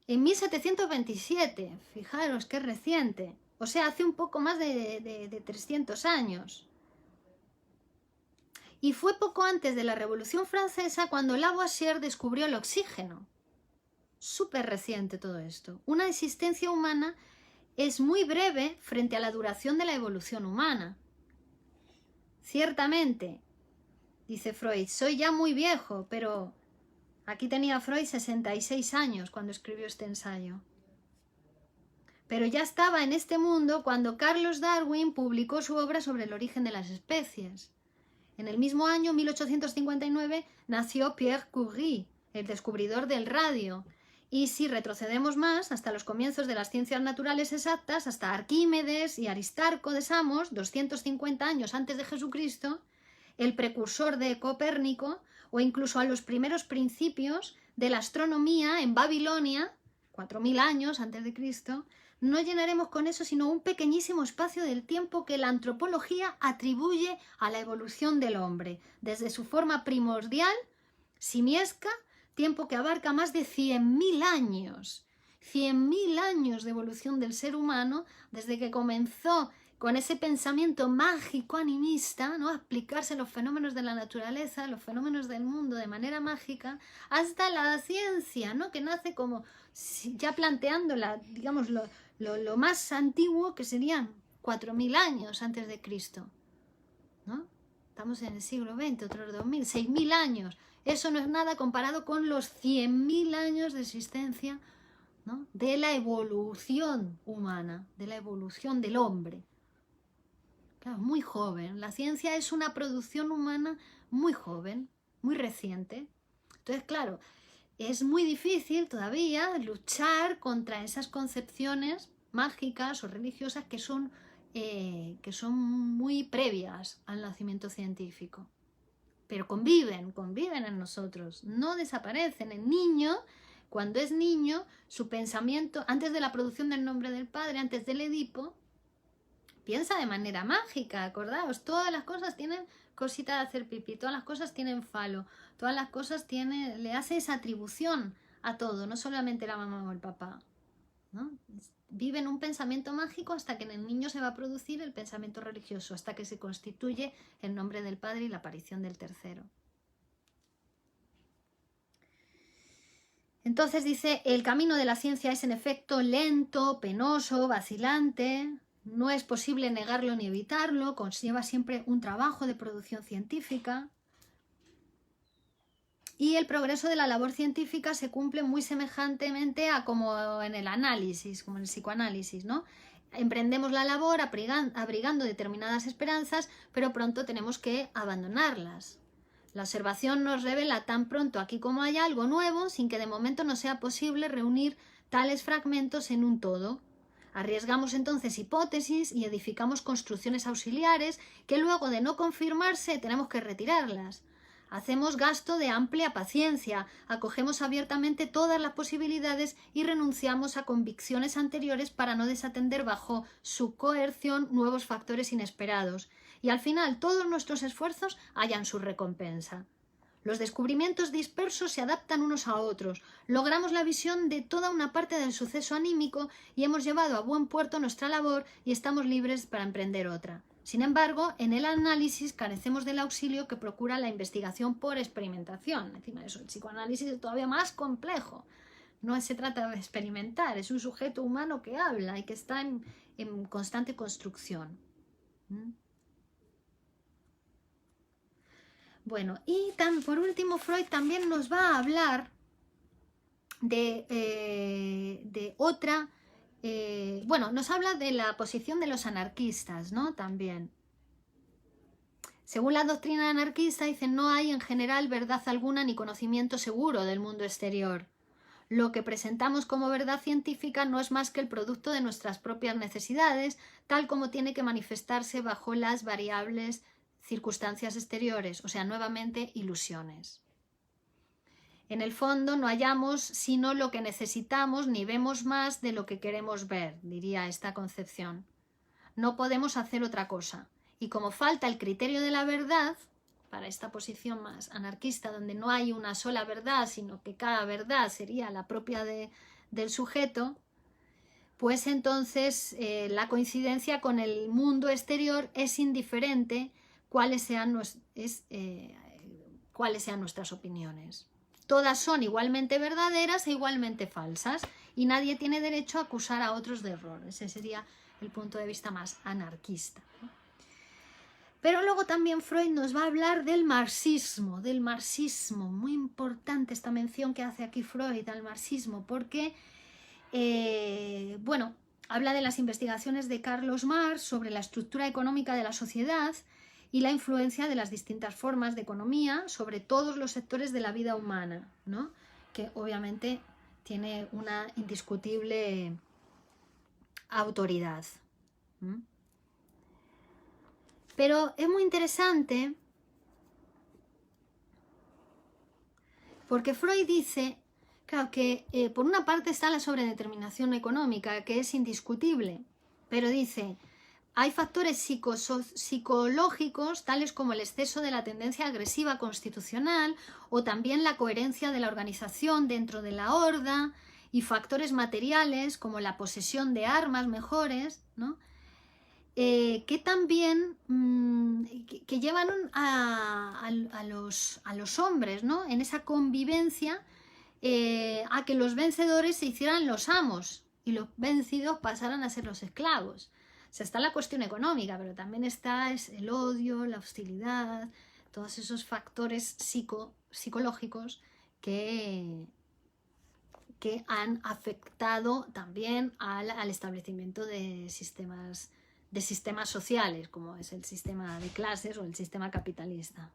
En 1727, fijaros qué reciente, o sea, hace un poco más de 300 años. Y fue poco antes de la Revolución Francesa cuando Lavoisier descubrió el oxígeno. Súper reciente todo esto. Una existencia humana es muy breve frente a la duración de la evolución humana. Ciertamente, dice Freud, soy ya muy viejo, pero aquí tenía Freud 66 años cuando escribió este ensayo. Pero ya estaba en este mundo cuando Charles Darwin publicó su obra sobre el origen de las especies. En el mismo año, 1859, nació Pierre Curie, el descubridor del radio. Y si retrocedemos más, hasta los comienzos de las ciencias naturales exactas, hasta Arquímedes y Aristarco de Samos, 250 años antes de Jesucristo, el precursor de Copérnico, o incluso a los primeros principios de la astronomía en Babilonia, 4000 años antes de Cristo, no llenaremos con eso sino un pequeñísimo espacio del tiempo que la antropología atribuye a la evolución del hombre, desde su forma primordial, simiesca, tiempo que abarca más de 100.000 años. 100.000 años de evolución del ser humano, desde que comenzó con ese pensamiento mágico animista, ¿no? A explicarse los fenómenos de la naturaleza, los fenómenos del mundo de manera mágica, hasta la ciencia, ¿no? Que nace como ya planteando digamos, lo más antiguo, que serían 4000 años antes de Cristo, ¿no? Estamos en el siglo XX, otros 2000, 6000 años. Eso no es nada comparado con los 100.000 años de existencia, ¿no? De la evolución humana, de la evolución del hombre. Claro, muy joven. La ciencia es una producción humana muy joven, muy reciente. Entonces, claro, es muy difícil todavía luchar contra esas concepciones mágicas o religiosas que son muy previas al nacimiento científico. Pero conviven en nosotros, no desaparecen. El niño, cuando es niño, su pensamiento, antes de la producción del nombre del padre, antes del Edipo, piensa de manera mágica, acordaos, todas las cosas tienen cosita de hacer pipí, todas las cosas tienen falo, todas las cosas le hace esa atribución a todo, no solamente la mamá o el papá, ¿no? Viven un pensamiento mágico hasta que en el niño se va a producir el pensamiento religioso, hasta que se constituye el nombre del padre y la aparición del tercero. Entonces dice, el camino de la ciencia es en efecto lento, penoso, vacilante, no es posible negarlo ni evitarlo, conlleva siempre un trabajo de producción científica. Y el progreso de la labor científica se cumple muy semejantemente a como en el análisis, como en el psicoanálisis, ¿no? Emprendemos la labor abrigando determinadas esperanzas, pero pronto tenemos que abandonarlas. La observación nos revela tan pronto aquí como hay algo nuevo, sin que de momento no sea posible reunir tales fragmentos en un todo. Arriesgamos entonces hipótesis y edificamos construcciones auxiliares que luego de no confirmarse tenemos que retirarlas. Hacemos gasto de amplia paciencia, acogemos abiertamente todas las posibilidades y renunciamos a convicciones anteriores para no desatender bajo su coerción nuevos factores inesperados. Y al final todos nuestros esfuerzos hallan su recompensa. Los descubrimientos dispersos se adaptan unos a otros, logramos la visión de toda una parte del suceso anímico y hemos llevado a buen puerto nuestra labor y estamos libres para emprender otra. Sin embargo, en el análisis carecemos del auxilio que procura la investigación por experimentación. Encima de eso, el psicoanálisis es todavía más complejo. No se trata de experimentar, es un sujeto humano que habla y que está en constante construcción. Bueno, y por último, Freud también nos va a hablar de otra... nos habla de la posición de los anarquistas, ¿no? También. Según la doctrina anarquista, dicen, no hay en general verdad alguna ni conocimiento seguro del mundo exterior. Lo que presentamos como verdad científica no es más que el producto de nuestras propias necesidades, tal como tiene que manifestarse bajo las variables circunstancias exteriores, o sea, nuevamente ilusiones. En el fondo no hallamos sino lo que necesitamos ni vemos más de lo que queremos ver, diría esta concepción. No podemos hacer otra cosa. Y como falta el criterio de la verdad, para esta posición más anarquista, donde no hay una sola verdad, sino que cada verdad sería la propia del sujeto, pues entonces la coincidencia con el mundo exterior es indiferente cuáles sean nuestras opiniones. Todas son igualmente verdaderas e igualmente falsas y nadie tiene derecho a acusar a otros de error. Ese sería el punto de vista más anarquista, ¿no? Pero luego también Freud nos va a hablar del marxismo, muy importante esta mención que hace aquí Freud al marxismo, porque, bueno, habla de las investigaciones de Carlos Marx sobre la estructura económica de la sociedad y la influencia de las distintas formas de economía sobre todos los sectores de la vida humana, ¿no? Que obviamente tiene una indiscutible autoridad. Pero es muy interesante porque Freud dice, claro, que por una parte está la sobredeterminación económica, que es indiscutible, pero dice, hay factores psicológicos, tales como el exceso de la tendencia agresiva constitucional o también la coherencia de la organización dentro de la horda, y factores materiales como la posesión de armas mejores, ¿no? Que también que llevan a los hombres, ¿no? En esa convivencia a que los vencedores se hicieran los amos y los vencidos pasaran a ser los esclavos. O sea, está la cuestión económica, pero también está el odio, la hostilidad, todos esos factores psicológicos que han afectado también al establecimiento de sistemas sociales, como es el sistema de clases o el sistema capitalista.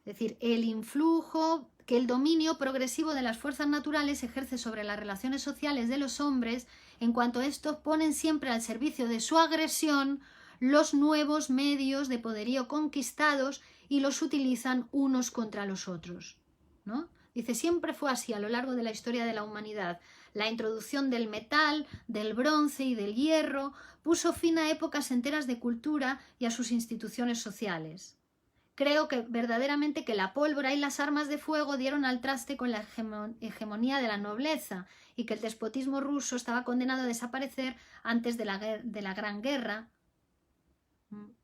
Es decir, el influjo que el dominio progresivo de las fuerzas naturales ejerce sobre las relaciones sociales de los hombres, en cuanto estos ponen siempre al servicio de su agresión los nuevos medios de poderío conquistados y los utilizan unos contra los otros, ¿no? Dice, siempre fue así a lo largo de la historia de la humanidad. La introducción del metal, del bronce y del hierro puso fin a épocas enteras de cultura y a sus instituciones sociales. Creo que verdaderamente que la pólvora y las armas de fuego dieron al traste con la hegemonía de la nobleza y que el despotismo ruso estaba condenado a desaparecer antes de la Gran Guerra,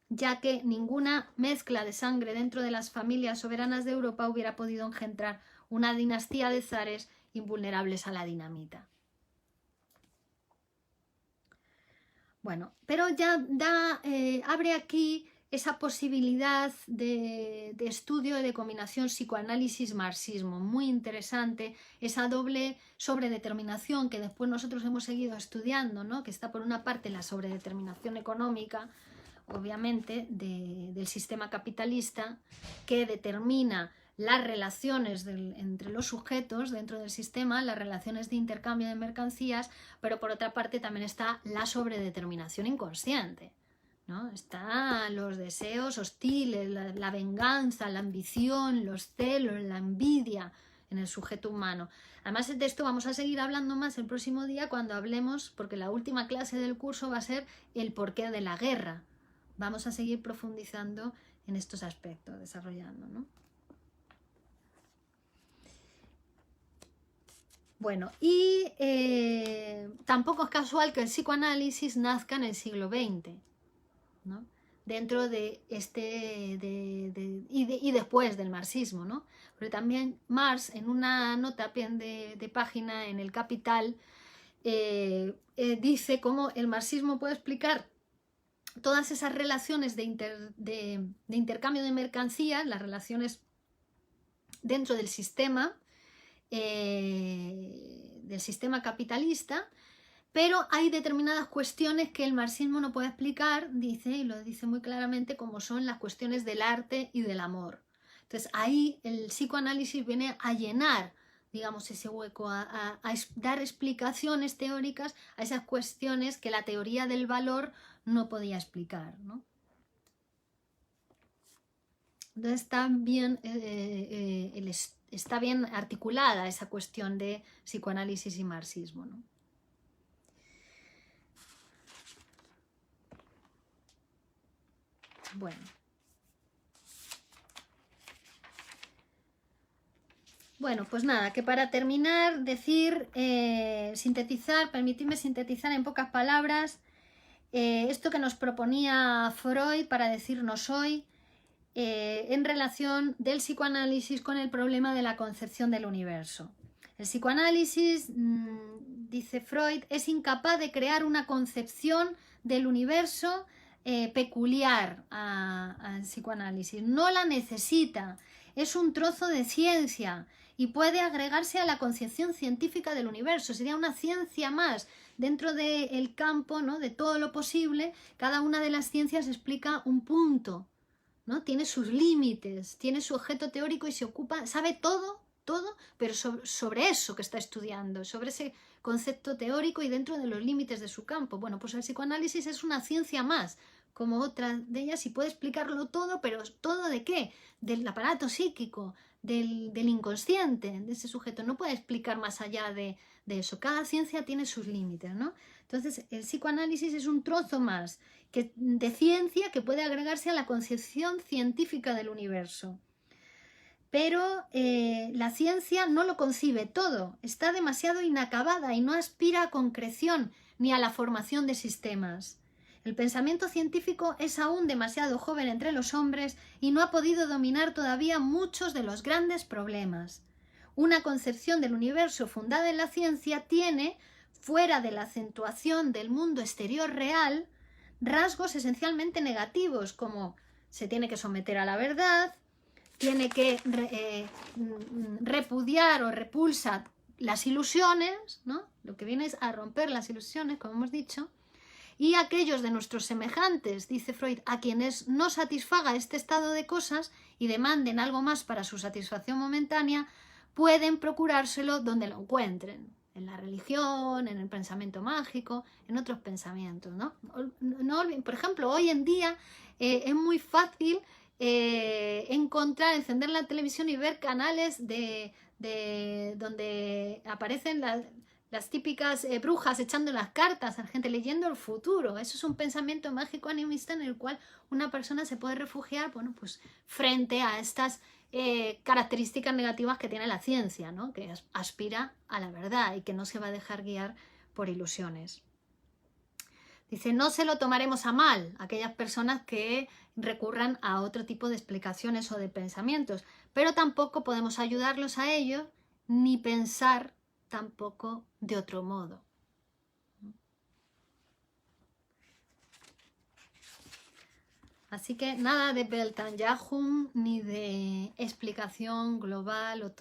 ya que ninguna mezcla de sangre dentro de las familias soberanas de Europa hubiera podido engendrar una dinastía de zares invulnerables a la dinamita. Bueno, pero ya abre aquí esa posibilidad de estudio y de combinación psicoanálisis-marxismo, muy interesante, esa doble sobredeterminación que después nosotros hemos seguido estudiando, ¿no? Que está por una parte la sobredeterminación económica, obviamente, del sistema capitalista, que determina las relaciones entre los sujetos dentro del sistema, las relaciones de intercambio de mercancías, pero por otra parte también está la sobredeterminación inconsciente, ¿no? Están los deseos hostiles, la venganza, la ambición, los celos, la envidia en el sujeto humano. Además de esto vamos a seguir hablando más el próximo día cuando hablemos, porque la última clase del curso va a ser el porqué de la guerra. Vamos a seguir profundizando en estos aspectos, desarrollando, ¿no? Bueno, y tampoco es casual que el psicoanálisis nazca en el siglo XX, ¿no? Dentro de y después del marxismo, ¿no? Pero también Marx, en una nota de página en el Capital, dice cómo el marxismo puede explicar todas esas relaciones de intercambio de mercancías, las relaciones dentro del sistema capitalista, pero hay determinadas cuestiones que el marxismo no puede explicar, dice, y lo dice muy claramente, como son las cuestiones del arte y del amor, Entonces ahí el psicoanálisis viene a llenar, digamos, ese hueco, a dar explicaciones teóricas a esas cuestiones que la teoría del valor no podía explicar, ¿no? Entonces está bien articulada esa cuestión de psicoanálisis y marxismo, ¿no? Bueno. Bueno, pues nada, que para terminar, decir, sintetizar, permitirme sintetizar en pocas palabras esto que nos proponía Freud para decirnos hoy en relación del psicoanálisis con el problema de la concepción del universo. El psicoanálisis, dice Freud, es incapaz de crear una concepción del universo peculiar al psicoanálisis. No la necesita, es un trozo de ciencia y puede agregarse a la concepción científica del universo. Sería una ciencia más dentro del campo, ¿no?, de todo lo posible. Cada una de las ciencias explica un punto, ¿no? Tiene sus límites, tiene su objeto teórico y se ocupa, sabe todo, pero sobre eso que está estudiando, sobre ese concepto teórico y dentro de los límites de su campo. Bueno, pues el psicoanálisis es una ciencia más, como otra de ellas, y puede explicarlo todo, pero ¿todo de qué? Del aparato psíquico, del inconsciente, de ese sujeto. No puede explicar más allá de eso. Cada ciencia tiene sus límites, ¿no? Entonces, el psicoanálisis es un trozo más de ciencia que puede agregarse a la concepción científica del universo. Pero la ciencia no lo concibe todo, está demasiado inacabada y no aspira a concreción ni a la formación de sistemas. El pensamiento científico es aún demasiado joven entre los hombres y no ha podido dominar todavía muchos de los grandes problemas. Una concepción del universo fundada en la ciencia tiene, fuera de la acentuación del mundo exterior real, rasgos esencialmente negativos, como se tiene que someter a la verdad, tiene que repudiar o repulsar las ilusiones, ¿no? Lo que viene es a romper las ilusiones, como hemos dicho, y aquellos de nuestros semejantes, dice Freud, a quienes no satisfaga este estado de cosas y demanden algo más para su satisfacción momentánea, pueden procurárselo donde lo encuentren, en la religión, en el pensamiento mágico, en otros pensamientos, ¿no? Por ejemplo, hoy en día es muy fácil encender la televisión y ver canales donde aparecen las típicas brujas echando las cartas a la gente, leyendo el futuro. Eso es un pensamiento mágico animista en el cual una persona se puede refugiar, bueno, pues frente a estas características negativas que tiene la ciencia, ¿no? Que aspira a la verdad y que no se va a dejar guiar por ilusiones. Dice, no se lo tomaremos a mal aquellas personas que recurran a otro tipo de explicaciones o de pensamientos, pero tampoco podemos ayudarlos a ellos ni pensar tampoco de otro modo. Así que nada de Weltanschauung ni de explicación global o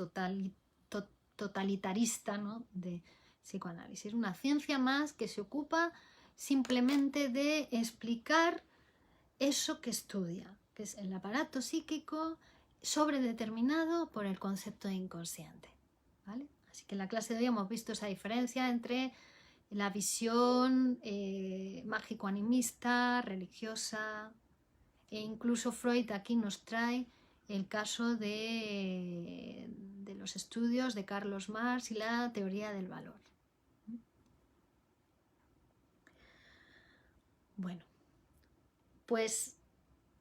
totalitarista, ¿no?, de psicoanálisis. Una ciencia más que se ocupa simplemente de explicar eso que estudia, que es el aparato psíquico sobredeterminado por el concepto de inconsciente, ¿vale? Así que en la clase de hoy hemos visto esa diferencia entre la visión mágico-animista, religiosa, e incluso Freud aquí nos trae el caso de los estudios de Carlos Marx y la teoría del valor. Bueno, pues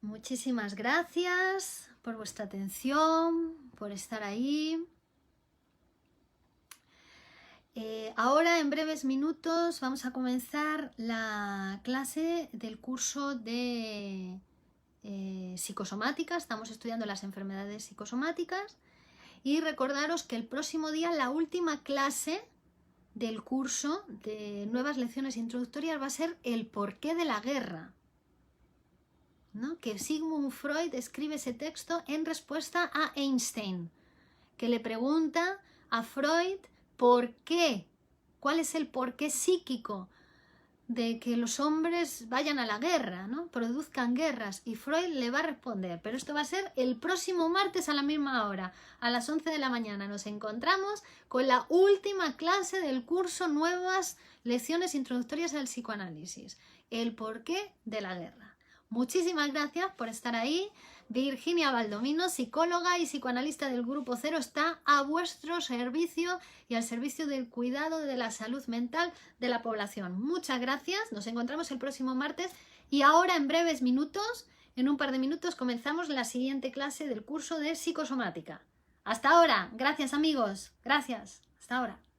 muchísimas gracias por vuestra atención, por estar ahí. Ahora, en breves minutos, vamos a comenzar la clase del curso de psicosomática. Estamos estudiando las enfermedades psicosomáticas y recordaros que el próximo día la última clase del curso de nuevas lecciones introductorias va a ser el porqué de la guerra, ¿no? Que Sigmund Freud escribe ese texto en respuesta a Einstein, que le pregunta a Freud por qué, cuál es el porqué psíquico de que los hombres vayan a la guerra, ¿no? Produzcan guerras. Y Freud le va a responder, pero esto va a ser el próximo martes a la misma hora, a las 11 de la mañana. Nos encontramos con la última clase del curso Nuevas Lecciones Introductorias al Psicoanálisis, el porqué de la guerra. Muchísimas gracias por estar ahí. Virginia Baldomino, psicóloga y psicoanalista del Grupo Cero, está a vuestro servicio y al servicio del cuidado de la salud mental de la población. Muchas gracias, nos encontramos el próximo martes y ahora en breves minutos, en un par de minutos, comenzamos la siguiente clase del curso de psicosomática. Hasta ahora, gracias amigos, gracias, hasta ahora.